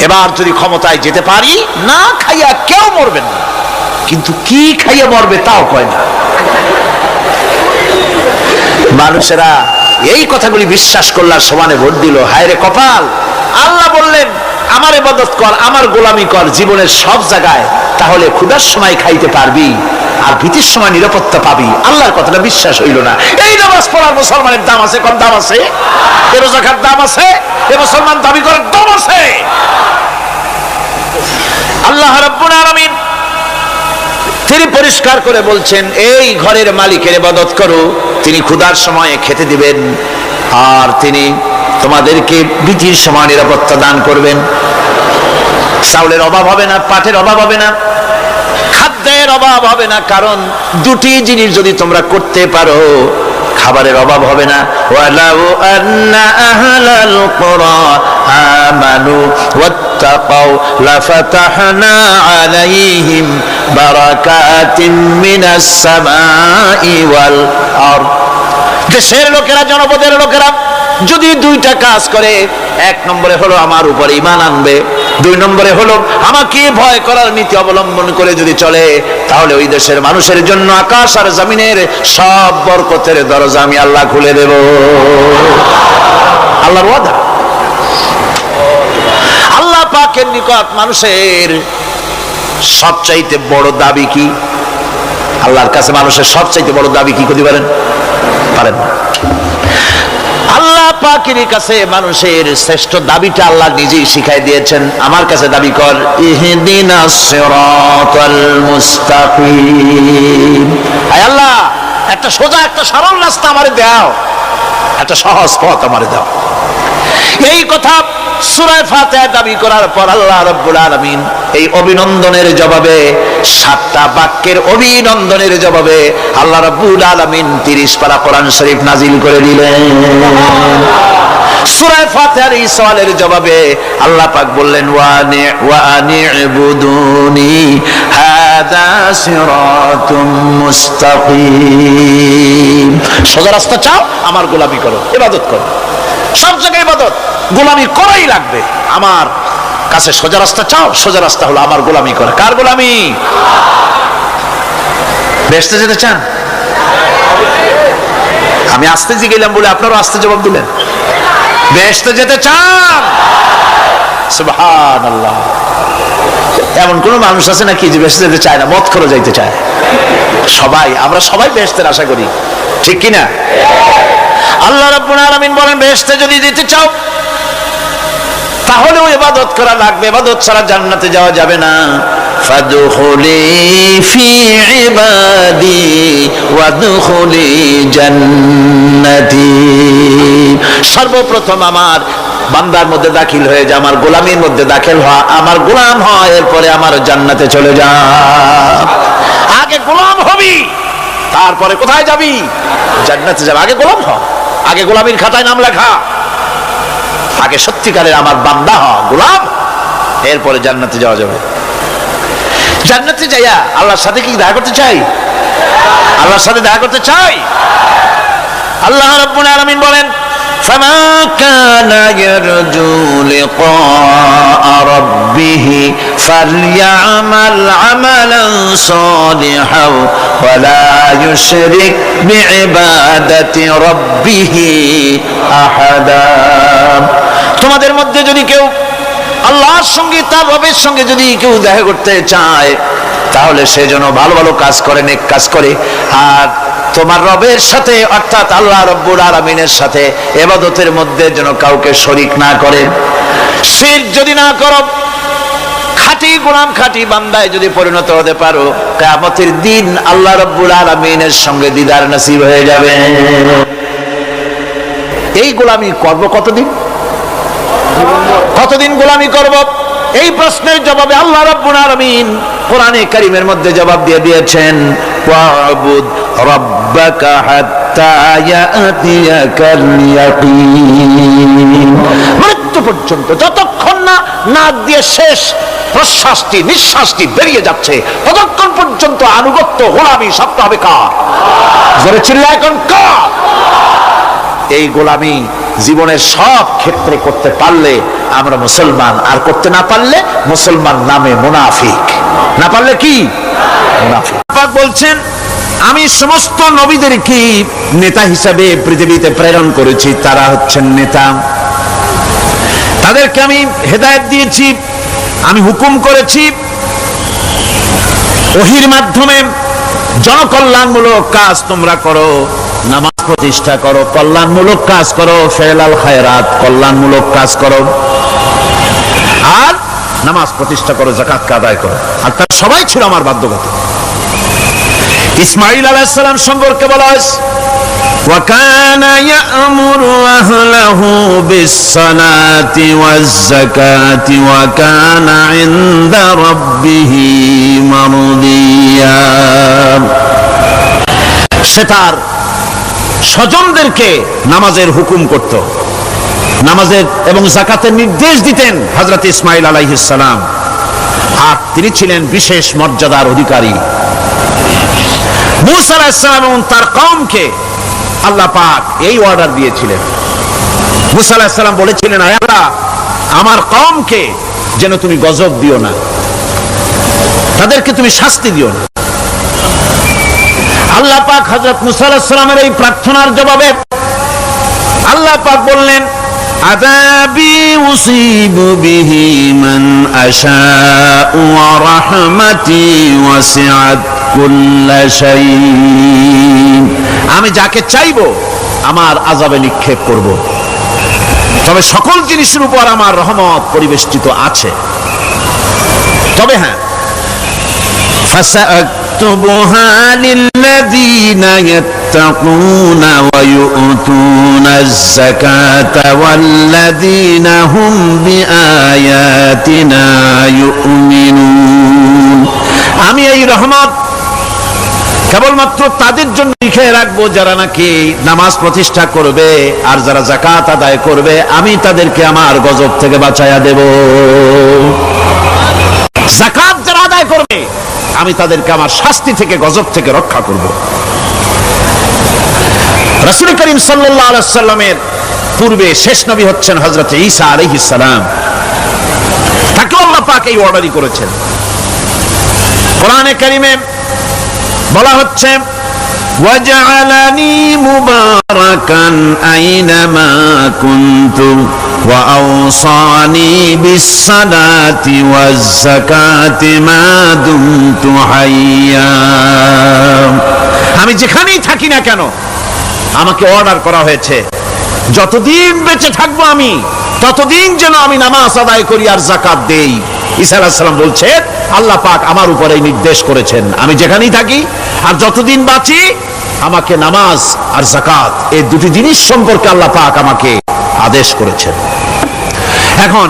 এবার যদি ক্ষমতায় যেতে পারি, না খাইয়া কেউ মরবেন না, কিন্তু কি খাইয়া মরবে তাও কয় না। মানুষেরা এই কথাগুলি বিশ্বাস করলার সমানে ভোট দিল। হায় রে কপাল! আল্লাহ বললেন আমার ইবাদত কর, আমার গোলামি কর জীবনের সব জায়গায়, তাহলে ক্ষুধার সময় খাইতে পারবি আর ভীতির সময় নিরাপত্তা পাবি। আল্লাহর কথাটা বিশ্বাস হইল না। এই নামাজ পড়ার মুসলমানের দাম আছে, কম দাম আছে? এ রোজা খাওয়ার দাম আছে? এ মুসলমান দাবি করার দাম আছে? আল্লাহ রাব্বুল আলামিন তিনি পরিষ্কার করে বলছেন, এই ঘরের মালিকের ইবাদত করো, তিনি ক্ষুধার সময়ে খেতে দিবেন, আর তিনি তোমাদেরকে ভীতির সময় নিরাপত্তা দান করবেন। চাউলের অভাব হবে না, পাটের অভাব হবে না, খাদ্যের অভাব হবে না, কারণ দুটি জিনিস যদি তোমরা করতে পারো, খাবারের অভাব হবে না। ওয়ালাউ আন্না আহলাল কুরা আমানু ওয়াত্তাকাউ লাফাতাহনা আলাইহিম বারাকাতিন মিনাস সামাই ওয়াল আরদ। দেশের লোকেরা, জনপদের লোকেরা যদি দুইটা কাজ করে, এক নম্বরে হলো আমার উপরে ঈমান আনবে, দুই নম্বরে হলো আমাকে ভয় করার নীতি অবলম্বন করে যদি চলে, তাহলে ওই দেশের মানুষের জন্য আকাশ আর জমিনের সব বরকতের দরজা আমি আল্লাহ খুলে দেব। আল্লাহর ওয়াদা। আল্লাহ পাকের নিকট মানুষের সবচাইতে বড় দাবি কি? আল্লাহর কাছে মানুষের সবচাইতে বড় দাবি কি করতে পারেন? পারেন না। আল্লাহ পাকের কাছে মানুষের শ্রেষ্ঠ দাবিটা আল্লাহ নিজেই শিখাই দিয়েছেন। আমার কাছে দাবি কর, ইহদিনাস সিরাতাল মুস্তাকিম। আয় আল্লাহ, একটা সোজা, একটা সরল রাস্তা আমারে দাও, একটা সহজ পথ আমারে দাও। এই কথা সূরা ফাতিহা দাবি করার পর আল্লাহ রাব্বুল আলামিন এই অভিনন্দনের জবাবে, 7টা বাক্যের অভিনন্দনের জবাবে আল্লাহ রাব্বুল আলামিন 30 পারা কোরআন শরীফ নাজিল করে দিলেন। সূরা ফাতিহার এই সওয়ালের জবাবে আল্লাহ পাক বললেন, ওয়া আনি'বুদুনি হাদা সিরাতুম মুস্তাকিম। সোজা রাস্তা চাও, আমার গোলামি করো, ইবাদত করো। সব জায়গায় ইবাদত, গোলামি করাই লাগবে। আমার কাছে সোজা রাস্তা চাও, সোজা রাস্তা হলো আমার গোলামি করা। কার গোলামি? বেহেশতে যেতে চান? আমি আস্তে জিগেলাম বলে আপনারও আস্তে জবাব দিলেন। বেহেশতে যেতে চান? সুবহানাল্লাহ। এমন কোন মানুষ আছে নাকি যে বেহেশতে যেতে চায় না? মত করে যাইতে চায়। সবাই, আমরা সবাই বেহেশতের আশা করি, ঠিক কিনা? আল্লাহ রাব্বুল আলামিন বলেন, বেহেশতে যদি যেতে চাও তাহলেও ইবাদত করা লাগবে, ইবাদত ছাড়া জান্নাতে যাওয়া যাবে না। ফাদখুলি ফি ইবাদি ওয়াদখুলি জান্নাতি। সর্বপ্রথম আমার বান্দার মধ্যে দাখিল হয়ে যা, আমার গোলামির মধ্যে দাখিল হওয়া, আমার গোলাম হয়, এরপরে আমার জান্নাতে চলে যা। আগে গোলাম হবি, তারপরে কোথায় যাবি? জান্নাতে যাবে। আগে গোলাম হ, আগে গোলামির খাতায় নাম লেখা, আগে সত্যিকারের আমার বান্দা হ, গোলাম, এরপরে জান্নাতে যাওয়া যাবে। জান্নাতে যাইয়া আল্লাহর সাথে কি দেখা করতে চাই? আল্লাহর সাথে দেখা করতে চাই। আল্লাহ রাব্বুল আলামিন বলেন, ফামা কানা ইয়ারজু লিকা রাব্বিহি ফালইআমাল আমালান সালিহান ওয়া লা ইউশরিক বিইবাদাতি রাব্বিহি আহাদা। তোমাদের মধ্যে যদি কেউ আল্লাহর সঙ্গে, তার রবের সঙ্গে যদি কেউ দেখা করতে চায়, তাহলে সে যেন ভালো ভালো কাজ করে, নেক কাজ করে, আর তোমার রবের সাথে অর্থাৎ আল্লাহ রাব্বুল আলামিনের সাথে ইবাদতের মধ্যে যেন কাউকে শরীক না করে। শিরক যদি না করো, খাঁটি গোলাম, খাঁটি বান্দায় যদি পরিণত হতে পারো, কিয়ামতের দিন আল্লাহ রাব্বুল আলামিনের সঙ্গে দিদার নসিব হয়ে যাবে। এই গোলামি করব কতদিন? কতদিন গোলামি করব? এই প্রশ্নের জবাবে আল্লাহ রাব্বুল আলামিন কোরআনে কারীমের মধ্যে জবাব দিয়ে দিয়েছেন, ওয়া'বুদ রাব্বাকা হাত্তা ইয়াতিয়াকাল ইয়াকিন। মৃত্যু পর্যন্ত, যতক্ষণ না নাক দিয়ে শেষ প্রশ্বাসটি, নিঃশ্বাসটি বেরিয়ে যাচ্ছে, ততক্ষণ পর্যন্ত আনুগত্য, গোলামি সবটা হবে কার? জোরে চিল্লায় এখন কার? এই গোলামি জীবনের সব ক্ষেত্রে করতে পারলে আমরা মুসলমান, আর করতে না পারলে মুসলমান নামে মুনাফিক। না পারলে কি? মুনাফিক। পাক বলছেন, আমি সমস্ত নবীদেরকে নেতা হিসাবে পৃথিবীতে প্রেরণ করেছি। তারা হচ্ছেন নেতা, তাদেরকে আমি হেদায়েত দিয়েছি, আমি হুকুম করেছি, ওহীর মাধ্যমে জনকল্যাণমূলক কাজ তোমরা করো, নামাজ প্রতিষ্ঠা করো, কল্যাণমূলক কাজ করো, ফেলাল খায়রাত, কল্যাণমূলক কাজ করো, আর নামাজ প্রতিষ্ঠা করো, যাকাত আদায় করো। আর তার সবাই ছিল আমার বাধ্যগত। ইসমাঈল আলাইহিস সালাম সম্পর্কে বলা হয়েছে, ওয়া কানা ইয়া'মুরু আহলাহু বিস-সালাতি ওয়াজ-যাকাতি ওয়া কানা 'ইনদা রাব্বিহি মারদিয়া। সে তার স্বজনদেরকে নামাজের হুকুম করত, নামাজের এবং যাকাতের নির্দেশ দিতেন হযরত ইসমাঈল আলাইহিস সালাম। আর তিনি ছিলেন বিশেষ মর্যাদার অধিকারী। মূসা আলাইহিস সালাম এবং তার কওমকে আল্লাহ পাক এই অর্ডার দিয়েছিলেন। মূসা আলাইহিস সালাম বলেছিলেন, আয় আল্লাহ, আমার কওমকে যেন তুমি গজব দিও না, তাদেরকে তুমি শাস্তি দিও না। আল্লাহ পাক হযরত মূসা আলাইহিস সালামের এই প্রার্থনার জবাবে আল্লাহ পাক বললেন, আযাবি উসিবু বিহি মান আশাউ ওয়া রাহমাতি ওয়াসিআত কুল্লা শাই। আমি যাকে চাইবো আমার আযাবে নিক্ষেপ করব, তবে সকল জিনিসের উপর আমার রহমত পরিবেষ্টিত আছে। তবে হ্যাঁ, ফাসাকতুবুহা লিল্লাযীনা ইয়াত্তাকুনা ওয়া ইউতুনাজ যাকাতা ওয়াল্লাযীনা হুম বিআয়াতিনা ইউমিনুন। আমি এই রহমত কেবলমাত্র তাদের জন্য লিখে রাখবো যারা নাকি নামাজ প্রতিষ্ঠা করবে আর যারা যাকাত আদায় করবে, আমি তাদেরকে আমার গজব থেকে বাঁচাইয়া দেব। যাকাত যারা আদায় করবে আমি তাদেরকে আমার শাস্তি থেকে, গজব থেকে রক্ষা করব। রাসূল করিম সাল্লাল্লাহু আলাইহি ওয়াসাল্লামের পূর্বে শেষ নবী হচ্ছেন হযরত ঈসা আলাইহিস সালাম। তাকে আল্লাহ পাক এই অর্ডারই করেছেন। কোরআনে কারীমে বলা হচ্ছে, ওয়াজআলানি মুবারাকান আইনামা কুনতু ওয়া আওসানি বিস-সালাতি ওয়াজ-যাকাতি মা দুমতু হাইয়া। আমি যেখানেই থাকি না কেন আমাকে অর্ডার করা হয়েছে যতদিন বেঁচে থাকবো আমি ততদিন যেন আমি নামাজ আদায় করি আর যাকাত দেই। ঈসা আলাইহিস সালাম বলছেন, আল্লাহ পাক আমার উপরে নির্দেশ করেছেন আমি যেখানেই থাকি আর যতদিন বাঁচি আমাকে নামাজ আর যাকাত এই দুটি জিনিস সম্পর্কে আল্লাহ পাক আমাকে আদেশ করেছেন। এখন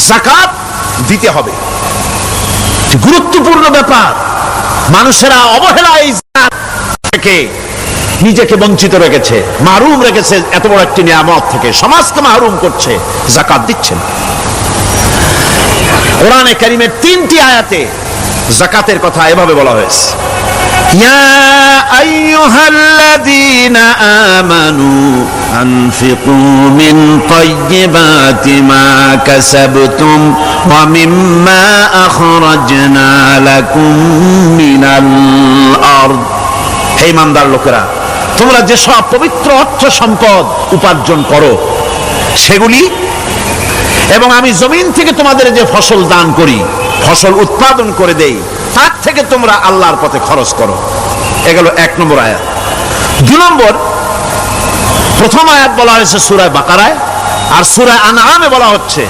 যাকাত দিতে হবে, গুরুত্বপূর্ণ ব্যাপার। মানুষেরা অবহেলায় যাকাত থেকে নিজেকে বঞ্চিত রেখেছে, মাহরুম রেখেছে এত বড় একটি নিয়ামত থেকে, সমাজকে মাহরুম করছে, যাকাত দিচ্ছেন। কোরআনে কারীমের 3টি আয়াতে যাকাতের কথা এভাবে বলা হয়েছে, ইয়া আইয়ুহাল্লাযীনা আমানু আনফিকু মিন তাইয়্যিবাতি মা কাসাবতুম ওয়া মিম্মা আখরাজনা লাকুম মিনাল আরদ। হে ইমানদার লোকেরা, তোমরা যে সব পবিত্র অর্থ সম্পদ উপার্জন করো সেগুলি, এবং আমি জমিন থেকে তোমাদের যে ফসল দান করি, ফসল উৎপাদন করে দেই, তার থেকে তোমরা আল্লাহর পথে খরচ করো। এগুলো 1 নম্বর আয়াত। 2 নম্বর, প্রথম আয়াত বলা হয়েছে সূরা বাকারায়, আর সূরা আনআমে বলা হচ্ছে,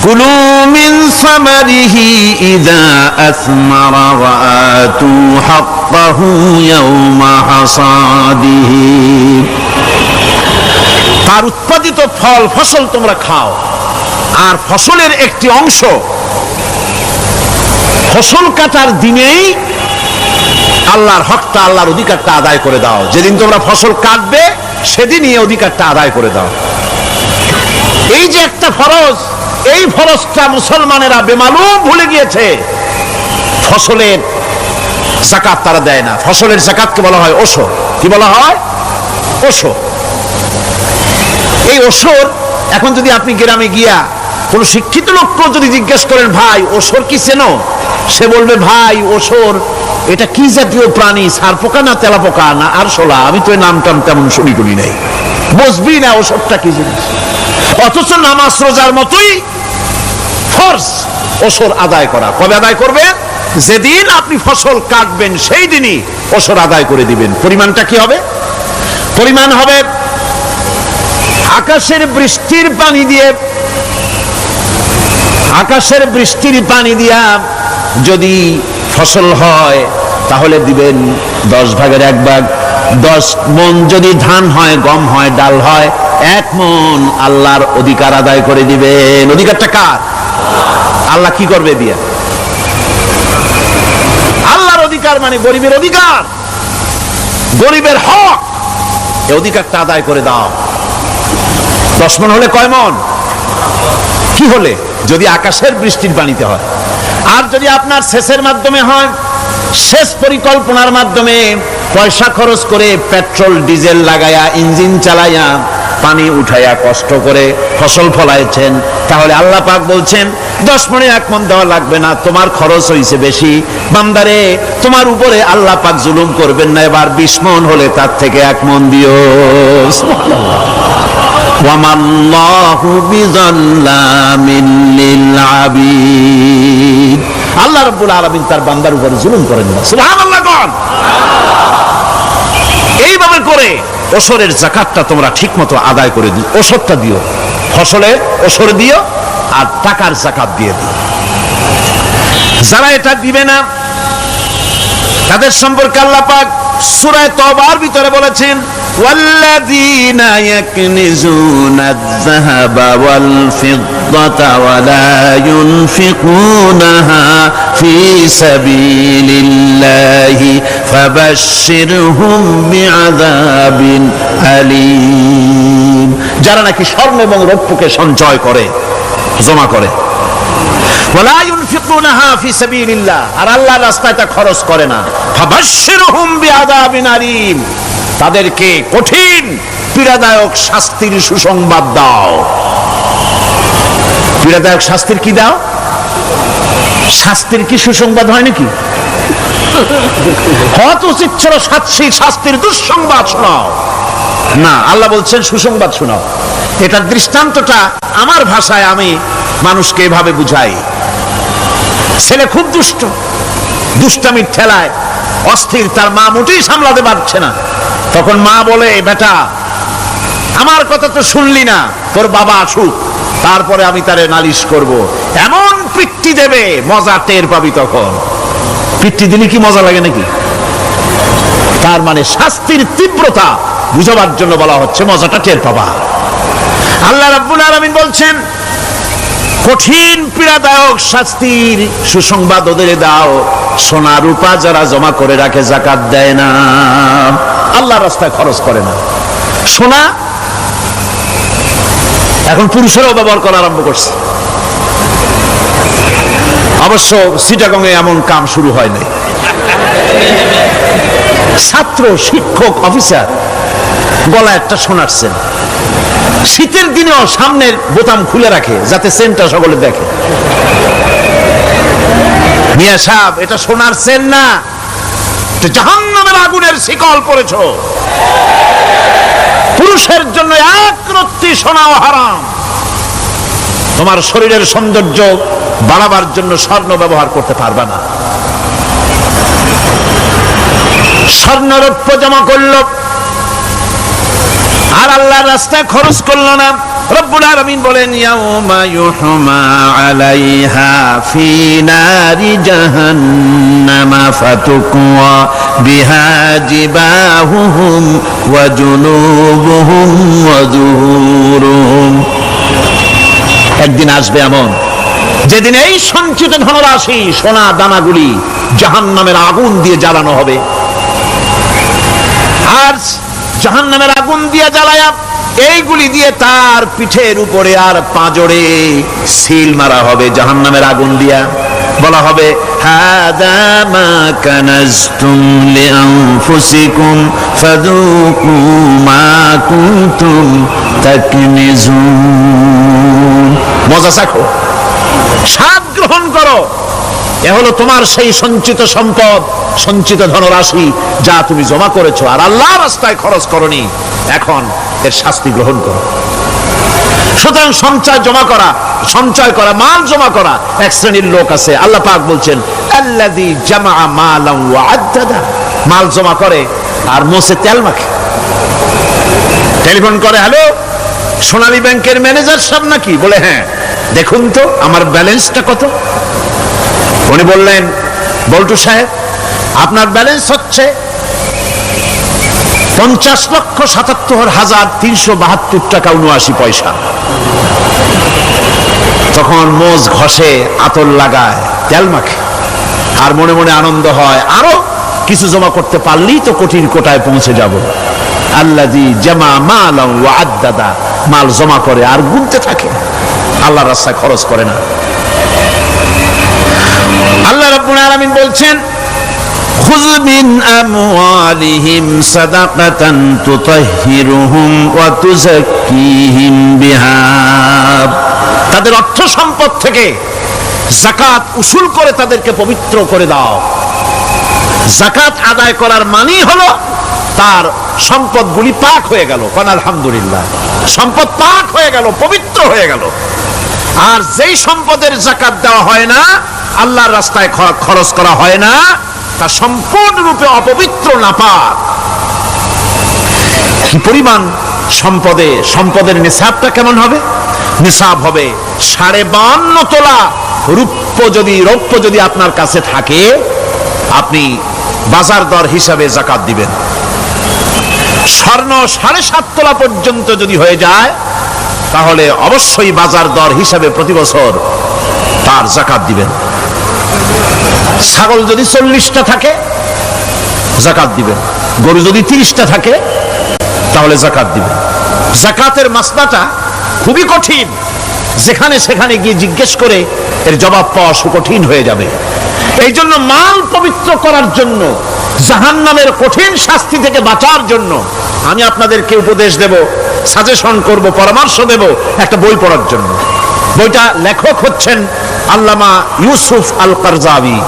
কুলু মিন সামারিহি ইযা আসমারা ওয়া আতু হাক্কাহু ইয়াওমা হাসাদিহি। তার উৎপাদিত ফল ফসল তোমরা খাও, আর ফসলের একটি অংশ ফসল কাটার দিনেই আল্লাহর হকটা, আল্লাহর অধিকারটা আদায় করে দাও। যেদিন তোমরা ফসল কাটবে সেদিনই এই অধিকারটা আদায় করে দাও। এই যে একটা ফরজ, এই ফরজটা মুসলমানেরা বেমালুম ভুলে গিয়েছে। ফসলের যাকাত তারা দেয় না। ফসলের যাকাতকে বলা হয় ওশর। কি বলা হয়? ওশর। এই ওশর এখন যদি আপনি গ্রামে গিয়া কোন শিক্ষিত লোককে যদি জিজ্ঞেস করেন, ভাই ওশর কি চেনো? সে বলবে, ভাই ওশর এটা কি জাতীয় প্রাণী, সারপোকা না তেলাপোকা না আরশোলা, আমি তো নাম টাম তেমন শুনি টুনি নাই, বুঝবি না ওশরটা কি জিনিস। অথচ নামাজ রোজার মতোই ফরজ ওশর আদায় করা। কবে আদায় করবেন? যেদিন আপনি ফসল কাটবেন সেই দিনই ওশর আদায় করে দিবেন। পরিমাণটা কি হবে? পরিমাণ হবে আকাশের বৃষ্টির পানি দিয়ে, আকাশের বৃষ্টির পানি দিয়া যদি ফসল হয় তাহলে দিবেন 10 ভাগের 1 ভাগ। 10 মণ যদি ধান হয়, গম হয়, ডাল হয়, 1 মণ আল্লাহর অধিকার আদায় করে দিবেন। অধিকারটা কার? আল্লাহ কি করবে দিয়া? আল্লাহর অধিকার মানে গরিবের অধিকার, গরিবের হক। এই অধিকারটা আদায় করে দাও। 10 মণ হলে কয় মণ? কি হলে? যদি আকাশের বৃষ্টির পানিতে হয়, আর যদি আপনার সেচের মাধ্যমে হয়, সেচ পরিকল্পনার মাধ্যমে পয়সা খরচ করে পেট্রোল ডিজেল লাগায়া ইঞ্জিন চালাইয়া পানি উঠাইয়া কষ্ট করে ফসল ফলাইছেন, তাহলে আল্লাহ পাক বলছেন 10 মণে 1 মণ দেওয়া লাগবে না, তোমার খরচ হইছে বেশি। বান্দারে, তোমার উপরে আল্লাহ পাক জুলুম করবেন না, এবার 20 মণ হলে তার থেকে 1 মণ দিও। সুবহানাল্লাহ। ওয়ামাল্লাহু বিযাল্লামিন লিল আবিদ। আল্লাহ রাব্বুল আলামিন তার বান্দার উপরে জুলুম করেন না। সুবহানাল্লাহ। কোন এইভাবে করে ওসরের যাকাতটা তোমরা ঠিকমতো আদায় করে দিও। ওসরটা দিও, ফসলের ওসর দিও, আর টাকার যাকাত দিয়ে দিও। যারা এটা দিবে না তাদের সম্পর্কে আল্লাহ পাক সূরা তওবার ভিতরে বলেছেন, ওয়াল্লাযীনা ইয়াকনিজুনা আয-যাহাবা ওয়াল ফিদ্দাতা ওয়া লা ইউনফিকুনাহা ফী সাবিলিল্লাহি ফাবাশশিরহুম বিআযাবিন আলীম। যারা নাকি স্বর্ণ এবং রৌপ্যকে সঞ্চয় করে, জমা করে, ওয়ালা ইউনফিকুনাহা ফি সাবিলিল্লাহ, আর আল্লাহর রাস্তায় তা খরচ করে না, ফাবাশশিরহুম বিআযাবিন আলীম, তাদেরকে কঠিন পীড়াদায়ক শাস্তির সুসংবাদ দাও। পীড়াদায়ক শাস্তির কি দাও? শাস্তির কি সুসংবাদ হয় নাকি? হয়তো উচিত ছিল শাস্তির দুঃসংবাদ শোনাও, না, আল্লাহ বলছেন সুসংবাদ শোনাও। এটার দৃষ্টান্তটা আমার ভাষায় আমি মানুষকে এভাবে বুঝাই। ছেলে খুব দুষ্ট, দুষ্টামির ঠেলায় অস্থির, তার মা মোটেই সামলাতে পারছে না। তখন মা বলে, বেটা আমার কথা তো শুনলি না, তোর বাবা আসুক, তারপরে আমি তারে নালিশ করব। এমন পিট্টি দেবে, মজা টের পাবি। তখন পিট্টি দিলে কি মজা লাগে নাকি? তার মানে শাস্তির তীব্রতা বুঝাবার জন্য বলা হচ্ছে, মজাটা টের পাবা। আল্লাহ রাব্বুল আলামিন বলছেন, কঠিন পীড়াদায়ক শাস্তির সুসংবাদ ওদের দাও, সোনা রূপা যারা জমা করে রাখে, যাকাত দেয় না, আল্লাহর রাস্তায় খরচ করে না। সোনা এখন পুরুষেরাও ব্যবহার করা আরম্ভ করছে। অবশ্য চিটাগংয়ে এমন কাম শুরু হয় নাই। ছাত্র, শিক্ষক, অফিসার গলায় একটা সোনার চেন, শীতের দিনেও সামনের বোতাম খুলে রাখে যাতে চেনটা সকলে দেখে। মিয়া সাহেব, এটা সোনার চেন না, জাহান্নামের আগুনের শিকল পড়েছো। পুরুষের জন্য এক রত্তি সোনাও হারাম। তোমার শরীরের সৌন্দর্য বাড়াবার জন্য স্বর্ণ ব্যবহার করতে পারবে না। স্বর্ণ রৌপ্য জমা করলো আর আল্লাহর রাস্তায় খরচ করলো না। রব্বুল আলামিন বলেন, ইয়াউমা ইউহমা আলাইহা ফি নারি জাহান্নামা ফাতুকওয়া বিহা জিবাহুহুম ওয়া জুনুবুহুম ওয়া যুহুরুহুম। একদিন আসবে এমন, যেদিন এই সঞ্চিত ধনরাশি, সোনা দানাগুলি জাহান্নামের আগুন দিয়ে জ্বালানো হবে। আর জাহান্নামের আগুন দিয়ে জ্বালায়া এইগুলি দিয়ে তার পিঠের উপরে আর পাঁজরে সিল মারা হবে জাহান্নামের আগুন দিয়া। বলা হবে, হাদা মা কানাজতুম লিআনফুসিকুম ফাযুকু মা কুনতুম তাকনিজুন। মজা চাখো, স্বাদ গ্রহণ করো, এ হলো তোমার সেই সঞ্চিত সম্পদ, সঞ্চিত ধনরাশি যা তুমি জমা করেছো আর আল্লাহর রাস্তায় খরচ করনি। এখন এর শাস্তি গ্রহণ করো। সুতরাং সঞ্চয় করা, মাল জমা করা এক শ্রেণীর লোক আছে। আল্লাহ পাক বলছেন, আল্লাযী জামা মালান ওয়া আদ্দাদা, মাল জমা করে আর মোছে তেল মাখে। টেলিফোন করে, হ্যালো সোনালী ব্যাংকের ম্যানেজার সাহেব নাকি? বলে, হ্যাঁ, দেখুন তো আমার ব্যালেন্সটা কত। উনি বললেন, বল্টু সাহেব, আপনার ব্যালেন্স হচ্ছে 50,77,372 টাকা 79 পয়সা। তখন মোজ ঘষে, আতর লাগায়, তেল মাখে, আর মনে মনে আনন্দ হয়, আরো কিছু জমা করতে পারলেই তো কোটির কোটায় পৌঁছে যাব। আল্লাযী জামা মালান ওয়া আদ্দাদা, মাল জমা করে আর গুনতে থাকে, আল্লাহর রাস্তায় খরচ করে না। আল্লাহ রাব্বুল আলামিন বলছেন, খুয মিন আমওয়ালিহিম সাদাকাতান তুতাহহিরুহুম ওয়া তুযাক্কিহিম বিহা, তাদের অর্থ সম্পদ থেকে যাকাত উসুল করে তাদেরকে পবিত্র করে দাও। যাকাত আদায় করার মানেই হলো তার সম্পদগুলি পাক হয়ে গেল, কারণ আলহামদুলিল্লাহ সম্পদ পাক হয়ে গেল, পবিত্র হয়ে গেল। আর যেই সম্পদের যাকাত দেওয়া হয় না, আল্লাহর রাস্তায় খরচ করা হয় না, তা সম্পূর্ণরূপে অপবিত্র, নাপাক। কি পরিমাণ সম্পদের নিসাবটা কেমন হবে? নিসাব হবে 52.5 তোলা রৌপ্য যদি আপনার কাছে থাকে, আপনি বাজার দর হিসাবে যাকাত দিবেন। স্বর্ণ 7.5 তোলা পর্যন্ত যদি হয়ে যায়, তাহলে অবশ্যই বাজার দর হিসাবে প্রতি বছর তার যাকাত দিবেন। ছাগল যদি 40টা থাকে, যাকাত দিবেন। গরু যদি 30টা থাকে, তাহলে যাকাত দিবেন। যাকাতের মাসলাটা খুবই কঠিন, যেখানে সেখানে গিয়ে জিজ্ঞেস করে এর জবাব পাওয়া সুকঠিন হয়ে যাবে। এই জন্য মাল পবিত্র করার জন্য, জাহান্নামের কঠিন শাস্তি থেকে বাঁচার জন্য আমি আপনাদেরকে উপদেশ দেব, সাজেশন করব, পরামর্শ দেব একটা বই পড়ার জন্য। বইটা লেখক হচ্ছেন আল্লামা ইউসুফ আল কারজাবী।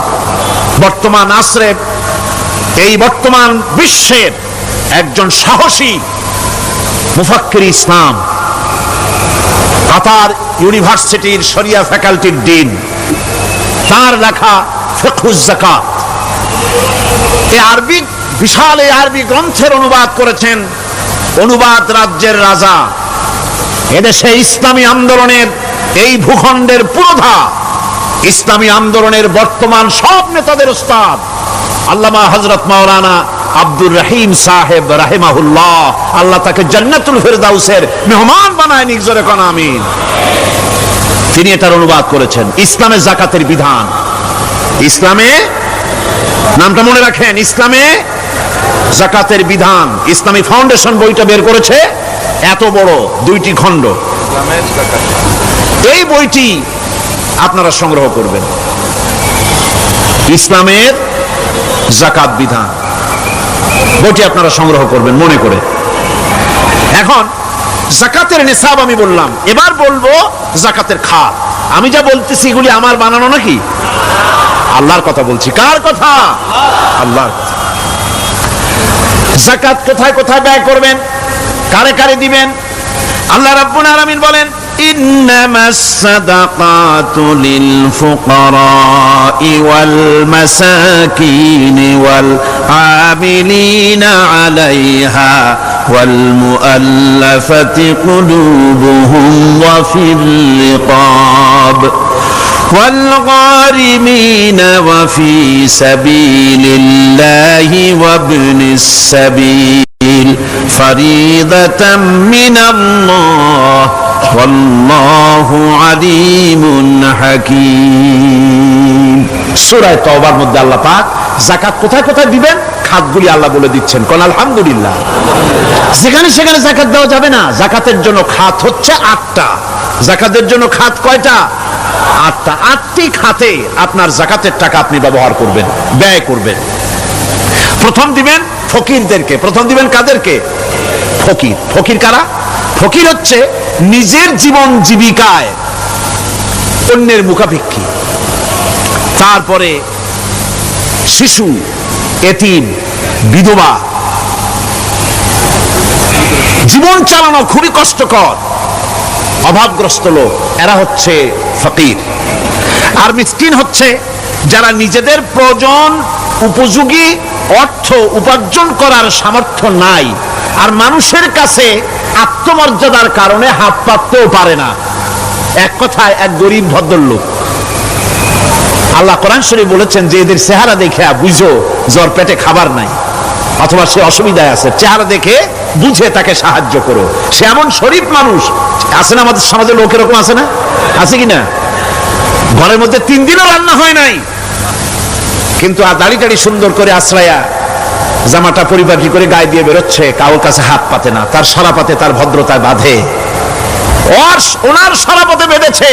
বর্তমান আসরে, এই বর্তমান বিশ্বের একজন সাহসী মুফাক্কির ইসলাম, কাতার ইউনিভার্সিটির শরিয়া ফ্যাকাল্টির ডিন। তার লেখা ফিকহুজ যাকাত, বিশাল এই আরবি গ্রন্থের অনুবাদ করেছেন অনুবাদ রাজ্যের রাজা, এদেশে ইসলামী আন্দোলনের, এই ভূখণ্ডের পুরোধা ইসলামী আন্দোলনের বর্তমান সব নেতাদের উস্তাদ আল্লামা হযরত মাওলানা আব্দুর রহিম সাহেব রাহিমাহুল্লাহ, আল্লাহ তাকে জান্নাতুল ফেরদাউসের মেহমান বানায় নিক, জোরে কোন আমিন। তিনি এটার অনুবাদ করেছেন, ইসলামে যাকাতের বিধান। ইসলামে, নামটা মনে রাখেন, ইসলামে যাকাতের বিধান। ইসলামী ফাউন্ডেশন বইটা বের করেছে, এত বড় 2টি খণ্ড। এই বইটি আপনারা সংগ্রহ করবেন, ইসলামের যাকাত বিধান। বইটি আপনারা সংগ্রহ করবেন মনে করে। এখন যাকাতের নিসাব আমি বললাম, এবার বলবো যাকাতের খাত। আমি যা বলতেছি এগুলি আমার বানানো নাকি? আল্লাহর কথা বলছি। কার কথা? আল্লাহর কথা। যাকাত কোথায় কোথায় ব্যয় করবেন, কারে কারে দিবেন? আল্লাহ রাব্বুল আলামিন বলেন, ইন্নামাস সাদাকাতু লিল ফুকারাই ওয়াল মাসাকিনি ওয়াল আমিলিনা আলাইহা ওয়াল মুআল্লাফাতি কুলুবুহুম ওয়া ফিল রিকাব والغارمين وفي سبيل الله وابن السبيل فريضة من الله والله عليم حكيم। সূরা তাওবার মধ্যে আল্লাহ পাক যাকাত কোথায় কোথায় দিবেন খাতগুলি আল্লাহ বলে দিচ্ছেন, কোন আলহামদুলিল্লাহ। যেখানে সেখানে যাকাত দেওয়া যাবে না। যাকাতের জন্য খাত হচ্ছে 8টা। যাকাতের জন্য খাত কয়টা? 8টা। 8টি খাতে আপনার যাকাতের টাকা আপনি ব্যবহার করবেন, ব্যয় করবেন। প্রথম দিবেন ফকিরদেরকে। প্রথম দিবেন কাদেরকে? ফকির। ফকির কারা? ফকির হচ্ছে নিজের জীবন জীবিকায় অন্যের মুখাপেক্ষী। তারপরে শিশু, এতিম, বিধবা, জীবন চালানো খুবই কষ্টকর, অভাবগ্রস্ত লোক, এরা হচ্ছে ফকির। আর মিসকিন হচ্ছে যারা নিজেদের প্রয়োজন উপযোগী অর্থ উপার্জন করার সামর্থ্য নাই, আর মানুষের কাছে আত্মমর্যাদার কারণে হাত পাততেও পারে না। এক কথায় এক গরিব ভদ্রলোক। আল্লাহ কোরআন শরীফে বলেছেন যে এদের চেহারা দেখে বুঝো জ্বর পেটে খাবার নাই, অথবা সে অসুবিধায় আছে, চেহারা দেখে বুঝে তাকে সাহায্য করো। সে এমন শরীফ মানুষ আছে না আমাদের সমাজে, লোক এরকম আছে না? আছে কিনা? ঘরের মধ্যে 3 দিনও রান্না হয় নাই, কিন্তু দাড়ি টাড়ি সুন্দর করে আশ্রয়া জামাটা পরিপাটি করে গায়ে দিয়ে বেরোচ্ছে, কারোর কাছে হাত পাতে না, তার সরাপাতে তার ভদ্রতায় বাঁধে। ওনার সরাপতে বেঁধেছে,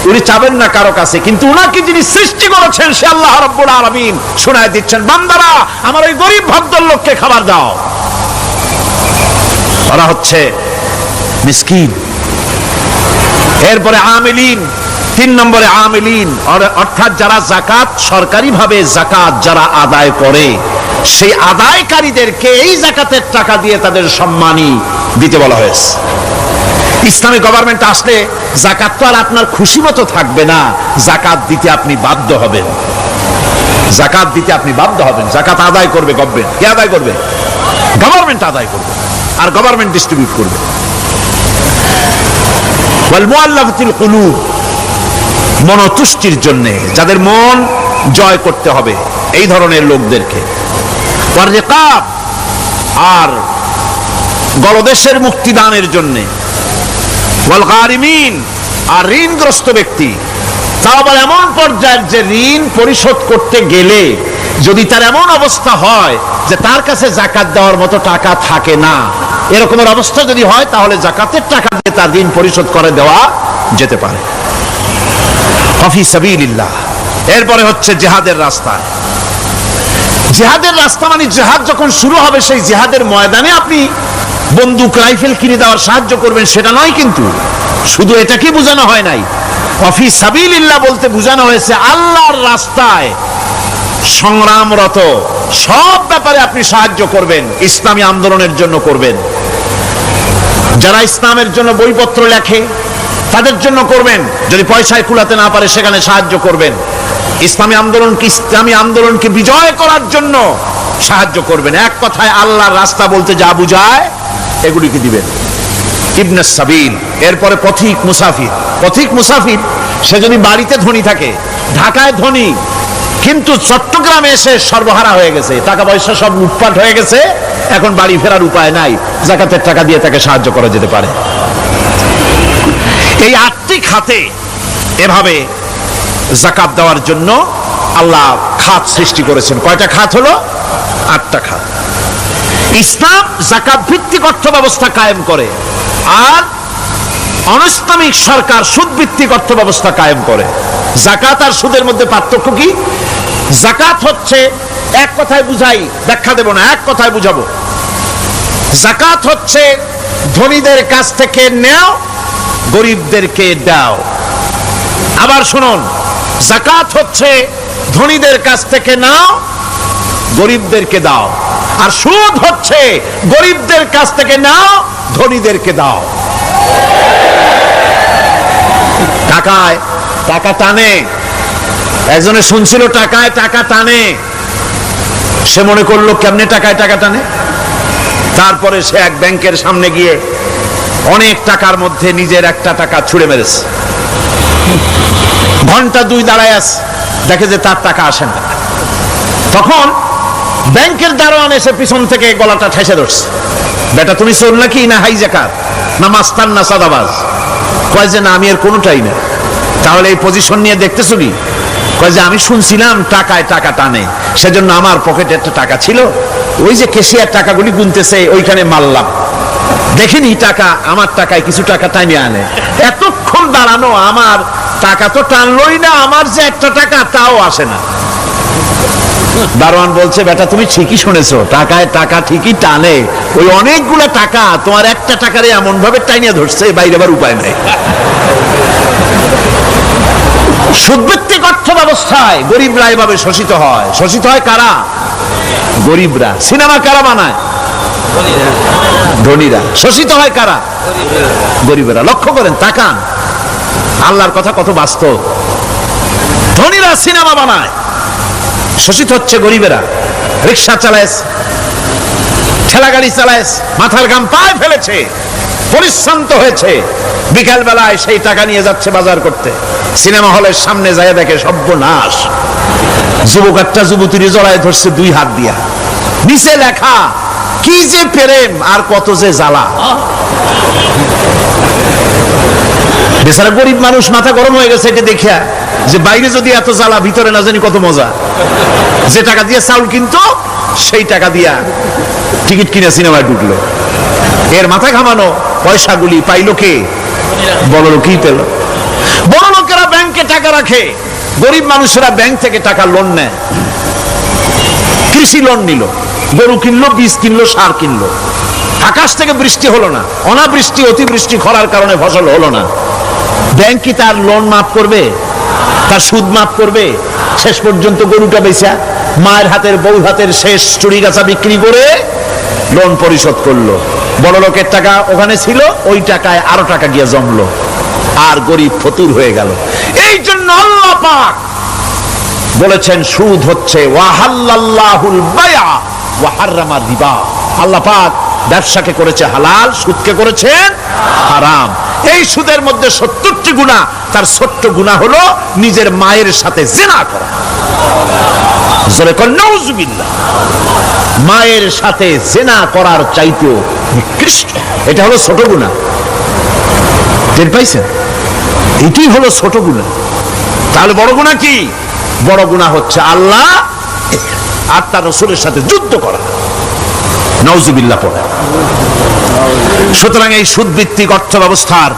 উনি চাবেন না কারো কাছে, কিন্তু উনাকে যিনি সৃষ্টি করেছেন সে আল্লাহ রাব্বুল আলামিন শোনায় দিচ্ছেন, বান্দারা আমার ওই গরিব ভদ্রলোককে খাবার দাও। ওরা হচ্ছে মিসকিন। এরপরে আমিলিন, 3 নম্বরে আমিলিন, অর্থাৎ যারা যাকাত সরকারিভাবে যাকাত যারা আদায় করে সেই আদায়কারীদেরকে এই যাকাতের টাকা দিয়ে তাদের সম্মানী দিতে বলা হয়েছে। ইসলামী গভর্নমেন্ট আসলে যাকাত তো আর আপনার খুশি মতো থাকবে না, যাকাত দিতে আপনি বাধ্য হবেন। যাকাত দিতে আপনি বাধ্য হবেন। যাকাত আদায় করবে গভর্নমেন্ট। কে আদায় করবে? গভর্নমেন্ট আদায় করবে, আর গভর্নমেন্ট ডিস্ট্রিবিউট করবে। ওয়াল মুআল্লাফাতিল কুলুব, মনতুষ্টির জন্য, যাদের মন জয় করতে হবে এই ধরনের লোকদেরকে। ওয়ার রিকাব, আর গলদেশের মুক্তিদানের জন্য। ওয়াল গারিমিন, আর ঋণগ্রস্ত ব্যক্তি, তাও আবার এমন পর্যায়ের যে ঋণ পরিশোধ করতে গেলে যদি তার এমন অবস্থা হয় যে তার কাছে যাকাত দেওয়ার মতো টাকা থাকে না, এরকমের অবস্থা যদি হয় তাহলে যাকাতের টাকা দিয়ে তার ঋণ পরিশোধ করে দেওয়া যেতে পারে। ফি সাবিলিল্লাহ। এরপরে হচ্ছে জিহাদের রাস্তা। জিহাদের রাস্তা মানে জিহাদ যখন শুরু হবে সেই জিহাদের ময়দানে আপনি বন্দুক রাইফেল কিনে দেওয়ার সাহায্য করবেন সেটা নয়, কিন্তু শুধু এটাকে বোঝানো হয় নাই। ফি সাবিলিল্লাহ বলতে বোঝানো হয়েছে আল্লাহর রাস্তায় সংগ্রামরত সব ব্যাপারে আপনি সাহায্য করবেন, ইসলামী আন্দোলনের জন্য করবেন। যারা ইসলামের জন্য বইপত্র লেখে তাদের জন্য করবেন, যদি পয়সায় কুলাতে না পারে সেখানে সাহায্য করবেন। ইসলামী আন্দোলনকে বিজয় করার জন্য সাহায্য করবেন। এক কথায় আল্লাহর রাস্তা বলতে যা বুঝায় এগুলিকে দিবেন। ইবনে সাবিল, এরপরে পথিক মুসাফির। পথিক মুসাফির সে যদি বাড়িতে ধনী থাকে, ঢাকায় ধনী, কিন্তু চট্টগ্রামে এসে সর্বহারা হয়ে গেছে, টাকা পয়সা সব লুটপাট হয়ে গেছে, এখন বাড়ি ফেরার উপায় নাই, যাকাতের টাকা দিয়ে তাকে সাহায্য করা যেতে পারে। এই 8টি খাতে এভাবে যাকাত দেওয়ার জন্য আল্লাহ খাত সৃষ্টি করেছেন। কয়টা খাত হলো? 8টা খাত। ইসলাম যাকাত ভিত্তিক অর্থ ব্যবস্থা কায়েম করে, আর অনিসলামিক সরকার সুদ ভিত্তিক অর্থ ব্যবস্থা কায়েম করে। যাকাত আর সুদের মধ্যে পার্থক্য কি? যাকাত হচ্ছে, এক কথায় বুঝাই, ব্যাখ্যা দেব না, এক কথায় বুঝাবো। যাকাত হচ্ছে ধনীদের কাছ থেকে নেও, গরিবদেরকে দাও। আবার শুনুন, যাকাত হচ্ছে ধনীদের কাছ থেকে নাও, গরিবদেরকে দাও। আর সুদ হচ্ছে গরিবদের কাছ থেকে নাও, ধনীদেরকে দাও। টাকায় টাকা টানে, একজনে শুনছিল টাকায় টাকা টানে, সে মনে করলো কেমনে টাকায় টাকা টানে। তারপরে সে এক ব্যাংকের সামনে গিয়ে অনেক টাকার মধ্যে নিজের একটা টাকা ছুঁড়ে মেরেছে। ঘন্টা 2 দাঁড়ায় আছে, দেখে যে তার টাকা আসে না। তখন ব্যাংকের দারোয়ান এসে পিছন থেকে গলাটা ঠেসে ধরছে, বেটা তুমি চোর নাকি, না হাইজাকার, না মাস্তান, না সাদাবাজ? কয় যে না, আমি এর কোনোটাই না। তাহলে এই পজিশন নিয়ে দেখতেছো কি? কয় যে আমি শুনছিলাম টাকায় টাকা টানে, সেজন্য আমার পকেটে একটা টাকা ছিল, ওই যে কেশিয়ার টাকাগুলি গুনতেছে ওইখানে মারলাম, দেখিনি টাকা, আমার টাকায় কিছু টাকা টাইনে আনে। এতক্ষণ দাঁড়ানো, আমার টাকা তো টানলই না, আমার যে একটা টাকা তাও আসে না। দারোয়ান বলছে, বেটা তুমি ঠিকই শুনেছো, টাকায় টাকা ঠিকই টানে, ওই অনেকগুলো টাকা তোমার একটা টাকারে এমন ভাবে টাইনিয়া ধরছে, বাইরে আবার উপায় নাই। সুদভিত্তিক অর্থ ব্যবস্থায় গরিবরা এভাবে শোষিত হয়। শোষিত হয় কারা? গরিবরা। সিনেমা কারা বানায়? ধনীরা। শোষিত হয় কারা? গরিবরা। লক্ষ্য করেন, তাকান, আল্লাহর কথা কত বাস্তব। ধনীরা সিনেমা বানায়, শোষিত হচ্ছে গরিবেরা। রিক্সা চালায়, ঠেলা গাড়ি চালায়, মাথার ঘাম পায়ে ফেলেছে, পরিশ্রান্ত হয়েছে, বিকাল বেলায় সেই টাকা নিয়ে যাচ্ছে বাজার করতে। সিনেমা হলের সামনে যায় দেখে সর্বনাশ, যুবক একটা যুবতীর জড়ায় ধরছে 2 হাত দিয়া, নিচে লেখা কি যে প্রেম আর কত যে জ্বালা। বেচারা গরিব মানুষ মাথা গরম হয়ে গেছে এটা দেখিয়া, যে বাইরে যদি এত জ্বালা, ভিতরে না জানি কত মজা। যে টাকা দিয়ে চাউল কিনতো সেই টাকা দিয়া টিকিট কিনে সিনেমায় ঢুকলো। এর মাথা ঘামানো পয়সাগুলি পাইল কে? বড় লোকই পেল। বড় লোকেরা ব্যাংকে টাকা রাখে, গরিব মানুষেরা ব্যাংক থেকে টাকা লোন নেয়। কৃষি লোন নিল, গরু কিনলো, বীজ কিনলো, সার কিনলো। আকাশ থেকে বৃষ্টি হলো না, অনাবৃষ্টি অতিবৃষ্টি খরার কারণে ফসল হলো না। ব্যাংক কি তার লোন মাফ করবে? তার সুদ মাফ করবে? শেষ পর্যন্ত গরুটা বেচা, মায়ের হাতের বউ হাতের শেষ চুরি গাছা বিক্রি করে লোন পরিশোধ করলো। বড় লোকের টাকা ওখানে ছিল, ওই টাকায় আরো টাকা গিয়ে জমলো, আর গরিব ফতুর হয়ে গেল। এই জন্য আল্লাহ পাক বলেছেন সুদ হচ্ছে ওয়াহাল্লাল্লাহুল বায়া ওয়া হাররামা রিবা। আল্লাহ পাক ব্যবসাকে করেছে হালাল, সুদকে করেছেন হারাম। এই সুদের মধ্যে 70টি গুনাহ, তার ছোট্ট গুনাহ হলো নিজের মায়ের সাথে জিনা করা। জোরে কোন নাউজুবিল্লাহ। মায়ের সাথে জিনা করার চাইতেও নিকৃষ্ট, এটা হলো ছোট গুনাহ। টের পাইছেন? এটাই হলো ছোট গুনাহ। তাহলে বড় গুনাহ কি? বড় গুনাহ হচ্ছে আল্লাহ আর তার রাসূলের সাথে যুদ্ধ করা। নাউজুবিল্লাহ পড়ে। সুতরাং এই সুদভিত্তিক অর্থ ব্যবস্থার,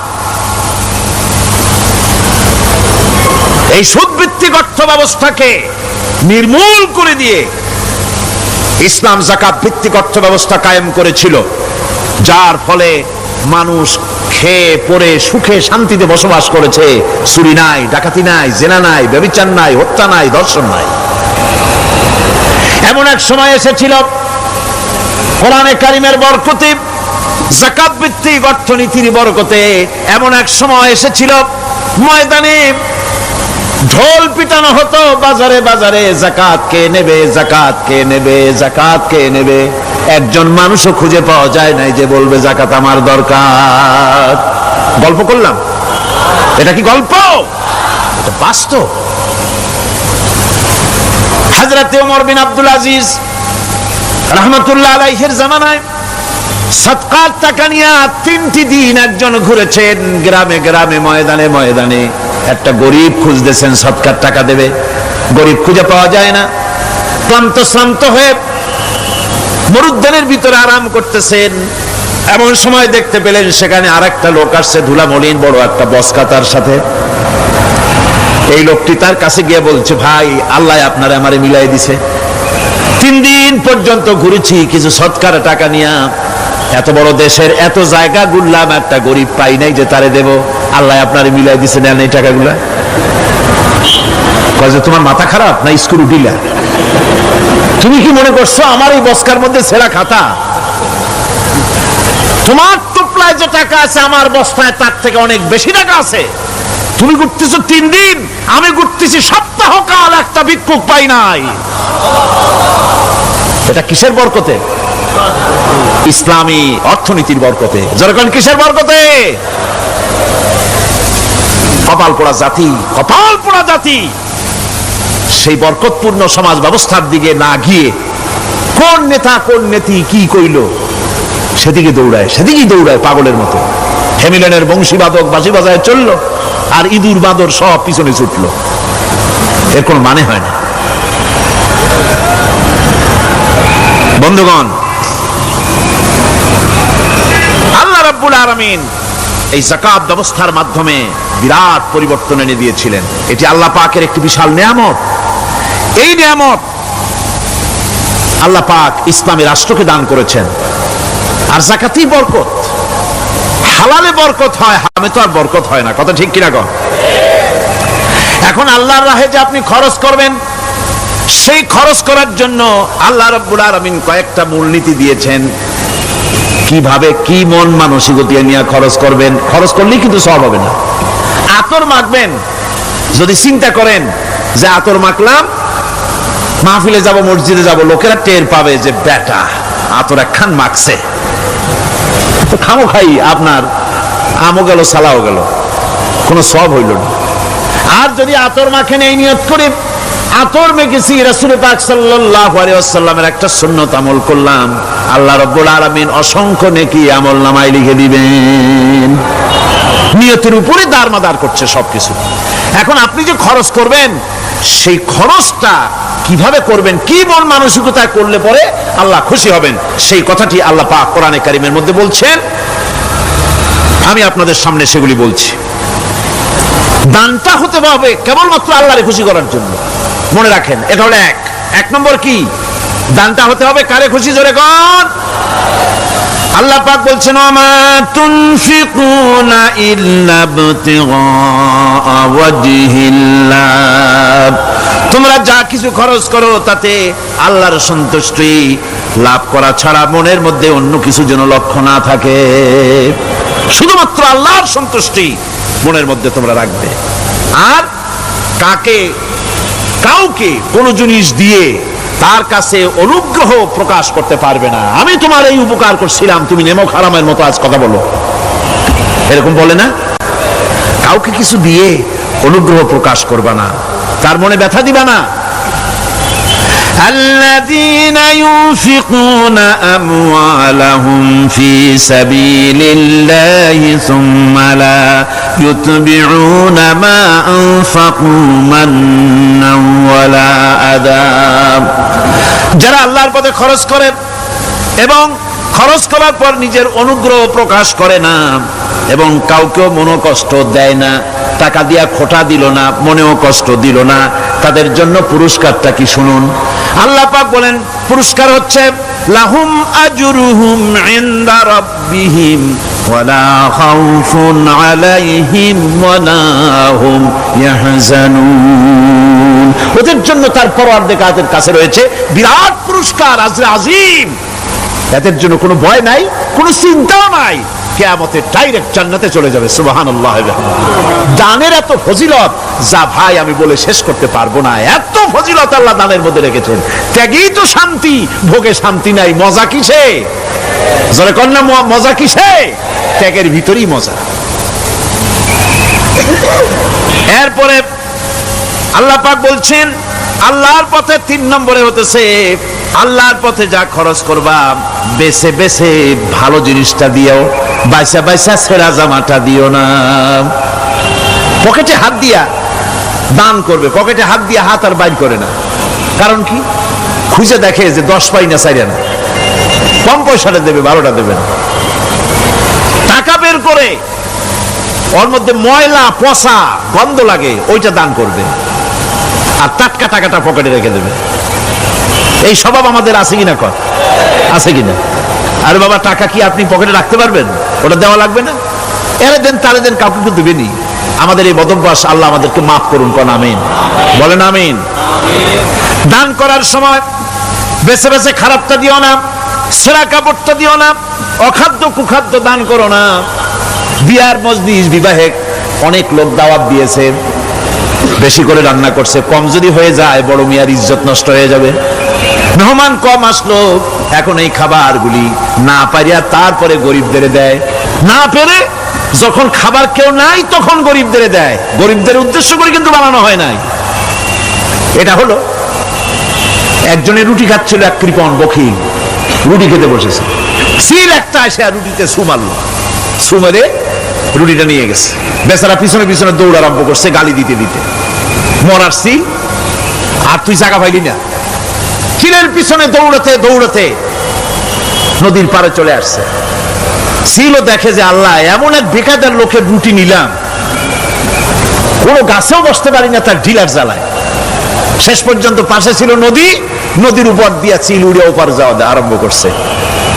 এই সুদভিত্তিক অর্থ ব্যবস্থাকে নির্মূল করে দিয়ে ইসলাম যাকাত ভিত্তিক অর্থ ব্যবস্থা কায়েম করেছিল, যার ফলে মানুষ খেয়ে পরে সুখে শান্তিতে বসবাস করেছে। চুরি নাই, ডাকাতি নাই, জেনা নাই, ব্যভিচার নাই, হত্যা নাই, ধর্ষণ নাই। এমন এক সময় এসেছিল কোরআনে কারিমের বরকতে, যাকাত ভিত্তিক অর্থনীতির বরকতে, এমন এক সময় এসেছিল ময়দানে ঢোল পিটানো হতো বাজারে বাজারে, যাকাত কে নেবে, যাকাত কে নেবে, যাকাত কে নেবে। একজন মানুষও খুঁজে পাওয়া যায় নাই যে বলবে যাকাত আমার দরকার। গল্প করলাম? এটা কি গল্প? এটা বাস্তব। হযরত ওমর বিন আব্দুল আজিজ রাহমাতুল্লাহ আলাইহির জামানায় সদকার টাকা নিয়ে 3টি দিন একজন ঘুরেছেন গ্রামে গ্রামে, ময়দানে ময়দানে। একটা গরিব খুঁজতেছেন সদকার টাকা দেবে, গরিব খুঁজে পাওয়া যায় না। ক্লান্ত শ্রান্ত হয়ে মরুদ্যানের ভিতরে আরাম করতেছেন, এমন সময় দেখতে পেলেন সেখানে আরেকটা লোক আসছে, ধুলা মলিন বড় একটা বস্কা তার সাথে। এই লোকটি তার কাছে গিয়ে বলছে, ভাই আল্লাহ আপনারে আমারে মিলাই দিছে, 3 দিন পর্যন্ত ঘুরেছি কিছু সদকার টাকা নিয়ে, এত বড় দেশের এত জায়গা ঘুরলাম, একটা গরিব পাই নাই যে তারে দেব, আল্লাহ আপনারে মিলাই দিছে, নেন এই টাকাগুলা। কয় যে তোমার মাথা খারাপ না স্কুল উঠিলা? তুমি কি মনে করছো আমার এই বস্কার মধ্যে ছেঁড়া খাতা? তোমার টুপলায় যে টাকা আছে আমার বস্তায় তার থেকে অনেক বেশি টাকা আছে। তুমি ঘুরতেছো 3 দিন, আমি ঘুরতেছি সপ্তাহকাল, একটা ভিক্ষুক পাই নাই। এটা কিসের বরকতে? ইসলামী অর্থনীতির বরকতে। যেরকম কিসের বরকতে? কপাল পোড়া জাতি, কপাল পোড়া জাতি। সেই বরকতপূর্ণ সমাজ ব্যবস্থার দিকে না গিয়ে কোন নেতা কোন নেত্রী কি কইল সেদিকে দৌড়ায়, সেদিকেই দৌড়ায় পাগলের মতো। হেমিলনের বংশীবাদক বাঁশি বাজায় চললো, আর ইঁদুর বাঁদর সব পিছনে ছুটলো। এর কোন মানে হয় না। বন্ধুগণ, আল্লাহ রাব্বুল আলামিন এই যাকাত ব্যবস্থার মাধ্যমে বিরাট পরিবর্তন এনে দিয়েছিলেন। এটি আল্লাহ পাকের একটি বিশাল নিয়ামত। এই নিয়ামত আল্লাহ পাক ইসলামী রাষ্ট্রকে দান করেছেন। আর যাকাতই বরকত। হালালে বরকত হয়, হারামে তো আর বরকত হয় না। কথা ঠিক কিনা কন? এখন আল্লাহর রাহে যে আপনি খরচ করবেন, সেই খরচ করার জন্য আল্লাহ রাব্বুল আলামিন কয়েকটা মূলনীতি দিয়েছেন। কিভাবে কি মন মানসিকতা নিয়ে খরচ করবেন। খরচ করলেই কিন্তু সওয়াব হবে না। আতর মাখবেন, যদি চিন্তা করেন যে আতর মাখলাম, মাহফিলে যাব, মসজিদে যাব, লোকেরা টের পাবে যে বেটা আতর একখান মাখছে, তো খামো খাই আপনার আমও গেল, সালাও গেল, কোনো সওয়াব হইল না। আর যদি আতর মাখেন এই নিয়ত করে আতর মেখেছি, রাসূল পাক সাল্লাল্লাহু আলাইহি ওয়াসাল্লামের একটা সুন্নাত আমল করলাম, আল্লাহ রাব্বুল আলামিন অসংখ্য নেকি আমল নামায় লিখে দিবেন। নিয়তের উপরে দারমাদার করছে সবকিছু। এখন আপনি যে খরচ করবেন, সেই খরচটা কিভাবে করবেন, কি মন মানসিকতায় করলে পরে আল্লাহ খুশি হবেন, সেই কথাটি আল্লাহ পাক কোরআনে কারীমের মধ্যে বলছেন। আমি আপনাদের সামনে সেগুলি বলছি। দানটা হতে হবে কেবলমাত্র আল্লাহরে খুশি করার জন্য। মনে রাখেন, এটা হলো এক নম্বর। কি দানটা হতে হবে কারে খুশি? জোরে কোন? আল্লাহ পাক বলছেন, ওমা তুনফিকুনা ইল্লা ইবতিগা ওয়াজহিল্লাহ, তোমরা যা কিছু খরচ করো তাতে আল্লাহর সন্তুষ্টি লাভ করা ছাড়া মনের মধ্যে অন্য কিছু যেন লক্ষ্য না থাকে, শুধুমাত্র আল্লাহর সন্তুষ্টি মনের মধ্যে তোমরা রাখবে। আর কাউকে কোনো জিনিস দিয়ে তার কাছে অনুগ্রহ প্রকাশ করতে পারবে না। আমি তোমার এই উপকার করছিলাম, তুমি নেমক হারামের মতো আজ কথা বলো, এরকম বলে না? কাউকে কিছু দিয়ে অনুগ্রহ প্রকাশ করবা না, তার মনে ব্যথা দিবা না। الذين ينفقون أموالهم في سبيل الله ثم لا يتبعون ما أنفقوا منا ولا أذى, যারা আল্লাহর পথে খরচ করে এবং খরচ করার পর নিজের অনুগ্রহ প্রকাশ করে না এবং কাউকেও মনোকষ্ট দেয় না, টাকা দিয়া খোটা দিল না, মনেও কষ্ট দিল না, তাদের জন্য পুরস্কারটা কি শুনুন। আল্লাহ পাক বলেন পুরস্কার হচ্ছে লাহুম আজরুহুম ইনদা রাব্বিহিম ওয়ালা খাউফুন আলাইহিম ওয়ালা হুম ইয়াহজানুন, ওদের জন্য তার পরওয়ারদিগারের কাছে রয়েছে বিরাট পুরস্কার, আজরে আজিম। এদের জন্য কোনো ভয় নাই, কোনো চিন্তাও নাই, কিয়ামতে ডাইরেক্ট জান্নাতে চলে যাবে। সুবহানাল্লাহ। দানের এত ফজিলত যা ভাই আমি বলে শেষ করতে পারবো না, এত ফজিলত আল্লাহ দানের মধ্যে রেখেছেন। ত্যাগেই তো শান্তি, ভোগে শান্তি নাই, মজা কিসে? জোরে কন্যা, মজা কিসে? ত্যাগের ভিতরেই মজা। এরপরে আল্লাহ পাক বলছেন আল্লাহর পথে 3 নম্বরে হতেছে আল্লাহর পথে যা খরচ করবা বেছে বেছে ভালো জিনিসটা দিও, বাইসা বাইসা ছেঁড়া জামাটা দিও না। পকেটে হাত দিয়া দান করবে, পকেটে হাত দিয়া হাত আর বাইর করে না। কারণ কি? খুঁজে দেখে যে 10 পাই না, 4 না, কম পয়সাটা দেবে, 12টা দেবে না। টাকা বের করে ওর মধ্যে ময়লা পচা গন্ধ লাগে, ওইটা দান করবে, আর টাটকা টাকাটা পকেটে রেখে দেবে। এই স্বভাব আমাদের আছে কিনা? কর আছে কিনা? আরে বাবা, টাকা কি আপনি পকেটে রাখতে পারবেন? ওটা দেওয়া লাগবে না, এরে দেন তারে দেন, কাউকে কিন্তু দেবেনি। আমাদের এই বদভ্যাস আল্লাহ আমাদেরকে মাফ করুন, কোন আমিন বলেন। আমিন। দান করার সময় বেছে বেছে খারাপটা দিও না, ছেঁড়া কাপড়টা দিও না, অখাদ্য কুখাদ্য দান করো না। বিয়ার মজলিস, বিবাহে অনেক লোক দাওয়াত দিয়েছে, বেশি করে রান্না করছে, কম যদি হয়ে যায় বড় মিয়ার ইজ্জত নষ্ট হয়ে যাবে। মেহমান কম আসলো, এখন এই খাবারগুলি না পারিয়া তারপরে গরিবদের দেয়, না পেরে যখন খাবার কেউ নাই তখন গরিবদের দেয়। গরিবদের উদ্দেশ্য করে কিন্তু বানানো হয় নাই। এটা হলো একজনের রুটি খাচ্ছিল, এক কৃপণ বখিল রুটি খেতে বসেছে, সিল একটা এসে রুটিতে সু মারল, সু মেরে রুটিটা নিয়ে গেছে। বেচারা পিছনে পিছনে দৌড় আরম্ভ করছে, গালি দিতে দিতে। মরার সিল, আর তুই জায়গা পাইলি না। সিলের পিছনে দৌড়াতে দৌড়াতে নদীর পারে চলে আসছে। সিলও দেখে যে আল্লাহ, এমন এক বেকায়দার লোকের রুটি নিলাম, কোনো গাছেও বসতে পারি না তার ঢিলার জ্বালায়। শেষ পর্যন্ত পাশে ছিল নদী, নদীর উপর দিয়া চিল উড়ে ওপার যাওয়া আরম্ভ করছে।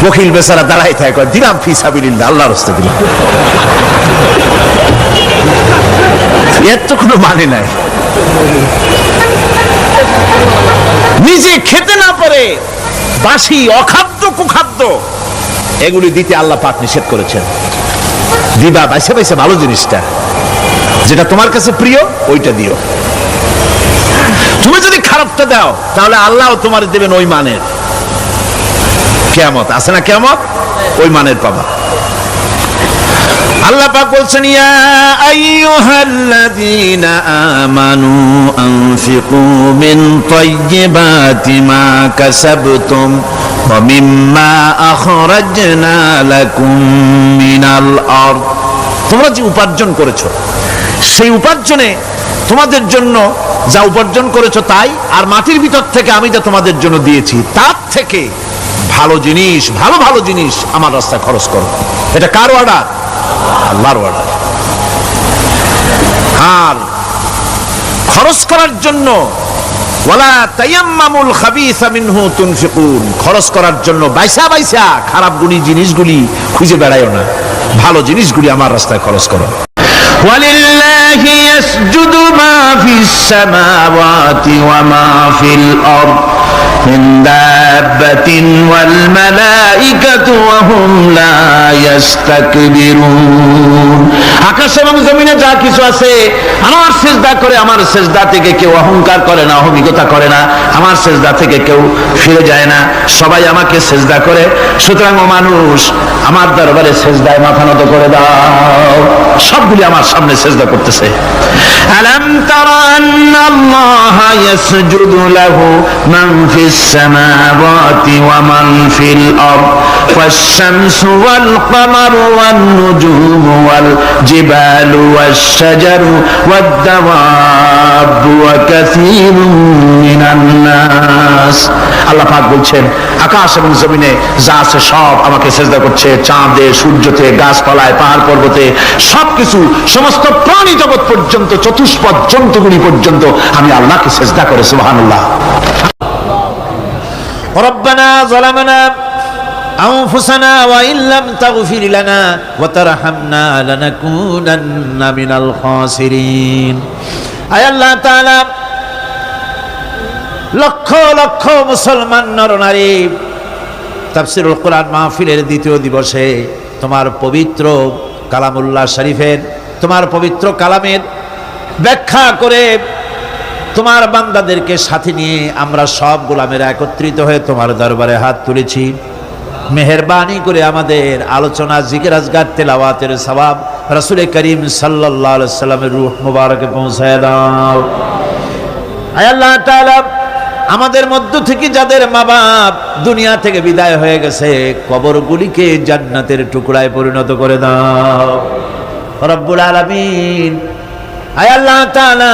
বকিল বেচারা দাঁড়াই থাকে, দিলাম ফি সাবিলিল্লাহ, আল্লাহর রাস্তায় দিলাম। এর তো কোনো মানে নাই। নিজে খেতে না পারে বাসি অখাদ্য কুখাদ্য এগুলি দিতে আল্লাহ পাক নিষেধ করেছেন। দিবা বাইসে বাইসে ভালো জিনিসটা, যেটা তোমার কাছে প্রিয়, ওইটা দিও। তুমি যদি খারাপটা দাও তাহলে আল্লাহ তোমার দেবেন ওই মানের। কিয়ামত আছে না, কিয়ামত ওই মানের পাবা। আল্লাহ পাক বলছেন, ইয়া আইয়ুহাল্লাযীনা আমানু আনফিকু মিন তাইয়্যিবাতি মা কাসাবতুম ওয়া মিম্মা আখরাজনা লাকুম মিনাল আরদ। তোমরা যে উপার্জন করেছো সেই উপার্জনে তোমাদের জন্য যা উপার্জন করেছো তাই, আর মাটির ভিতর থেকে আমি যা তোমাদের জন্য দিয়েছি তার থেকে ভালো জিনিস, ভালো ভালো জিনিস আমার রাস্তায় খরচ করো। এটা কার অর্ডার? আল্লাহর অর্ডার। আর খরচ করার জন্য ওয়ালা তায়াম্মামুল খাবিসা মিনহু তুনফিকুন, খরচ করার জন্য বাইসা বাইসা খারাপ গুণী জিনিসগুলি খুঁজে বেড়ায়ও না, ভালো জিনিসগুলি আমার রাস্তায় খরচ করো। ওয়ালিল্লাহি ইয়াসজুদু মা ফিস সামাওয়াতি ওয়া মা ফিল আরদ মিন দাব্বাতিন ওয়াল মালাইকাতু ওয়া হুম লা ইস্তাকবিরুন। আকাশ এবং জমিনে যা কিছু আছে আমার সিজদা করে, আমার সিজদা থেকে কেউ অহংকার করে না, অহমিকতা করে না, আমার সিজদা থেকে কেউ ফিরে যায় না, সবাই আমাকে সিজদা করে। সুতরাং ও মানুষ, আমার দরবারে সিজদায় মাথা নত করে দাও। সবগুলি আমার সামনে সিজদা করতেছে। আলাম তারা আন্নাল্লাহা ইয়াসজুদু লাহু মান ফিস সামাওয়াতি ওয়া মান ফিল আরদ ওয়াশ-শামসু ওয়াল কামারু ওয়ান নুজুমু ওয়াল জিবালু ওয়াশ-শাজারু ওয়াদ-দাওয়াবু ওয়া কাসীরুম মিনান নাস। আল্লাহ পাক বলছেন, আকাশ এবং জমিনে যা আছে সব আমাকে সিজদা করছে। চাঁদে, সূর্যতে, গাছপালায়, পাহাড় পর্বতে, সবকিছু, সমস্ত প্রাণী জগৎ পর্যন্ত, চতুষ্পদ জন্তুগুলি পর্যন্ত আমি আল্লাহকে সিজদা করে। সুবহানাল্লাহ। রব্বানা যালামনা আনফুসানা ওয়া ইল্লাম তাগফির লানা ওয়া তারহামনা লানাকুনান্না মিনাল খাসিরিন। আয় আল্লাহ তাআলা, লক্ষ লক্ষ মুসলমান নরনারী তাফসীরুল কোরআন মাহফিলের দ্বিতীয় দিবসে তোমার পবিত্র কালামুল্লাহ শরীফের, তোমার পবিত্র কালামের ব্যাখ্যা করে তোমার বান্দাদেরকে সাথে নিয়ে আমরা সব গোলামেরা একত্রিত হয়ে তোমার দরবারে হাত তুলেছি। মেহেরবানি করে আমাদের আলোচনা, জিকির, আজকার, তেলাওয়াতের সওয়াব রাসূল করিম সাল্লাল্লাহু আলাইহি ওয়াসাল্লামের রূহ মুবারকে পৌঁছায় দাও। আয় আল্লাহ তাআলা, আমাদের মধ্য থেকে যাদের মা বাপ দুনিয়া থেকে বিদায় হয়ে গেছে, কবরগুলিকে জান্নাতের টুকরায় পরিণত করে দাও রব্বুল আলামিন। আয় আল্লাহ তাআলা,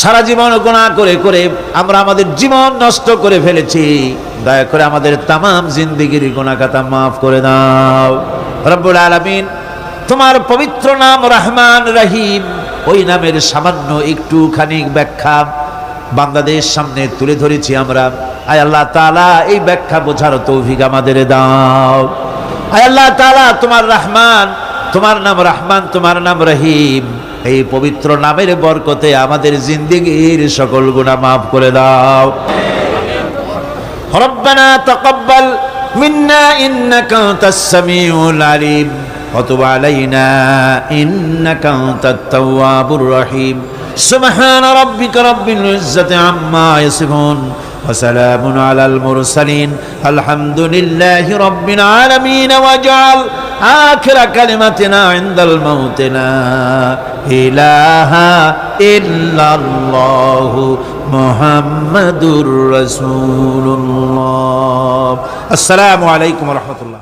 সারা জীবন গুনাহ করে করে আমরা আমাদের জীবন নষ্ট করে ফেলেছি, দয়া করে আমাদের তামাম জিন্দেগির গুনাহ খাতা মাফ করে দাও রব্বুল আলামিন। তোমার পবিত্র নাম রহমান রহিম, ওই নামের সামান্য একটুখানি ব্যাখ্যা বান্দাদের সামনে তুলে ধরেছি আমরা। আয় আল্লাহ তাআলা, এই ব্যাখ্যা বোঝার তৌফিক আমাদের দাও। আয় আল্লাহ তাআলা, তোমার রহমান, তোমার নাম রহমান, তোমার নাম রহিম, এই পবিত্র নামের বরকতে আমাদের জিন্দেগির সকল গুনাহ মাফ করে দাও। রব্বানা তাকাব্বাল মিন্না ইন্নাকা আনতাস সামিউল আলিম ওয়া তুব আলাইনা ইন্নাকা আনতাত তাওয়াবুর রহিম। সুবহানা রাব্বিকা রাব্বিল ইজ্জাতি আম্মা ইয়াসিফুন ওয়া সালামুন আলাল মুরসালিন আলহামদুলিল্লাহি রাব্বিল আলামিন। ওয়াজআল আখিরা কালিমাতিনা ইনদাল মাউত লা ইলাহা ইল্লাল্লাহু মুহাম্মাদুর রাসূলুল্লাহ। আসসালামু আলাইকুম ওয়া রাহমাতুল্লাহ।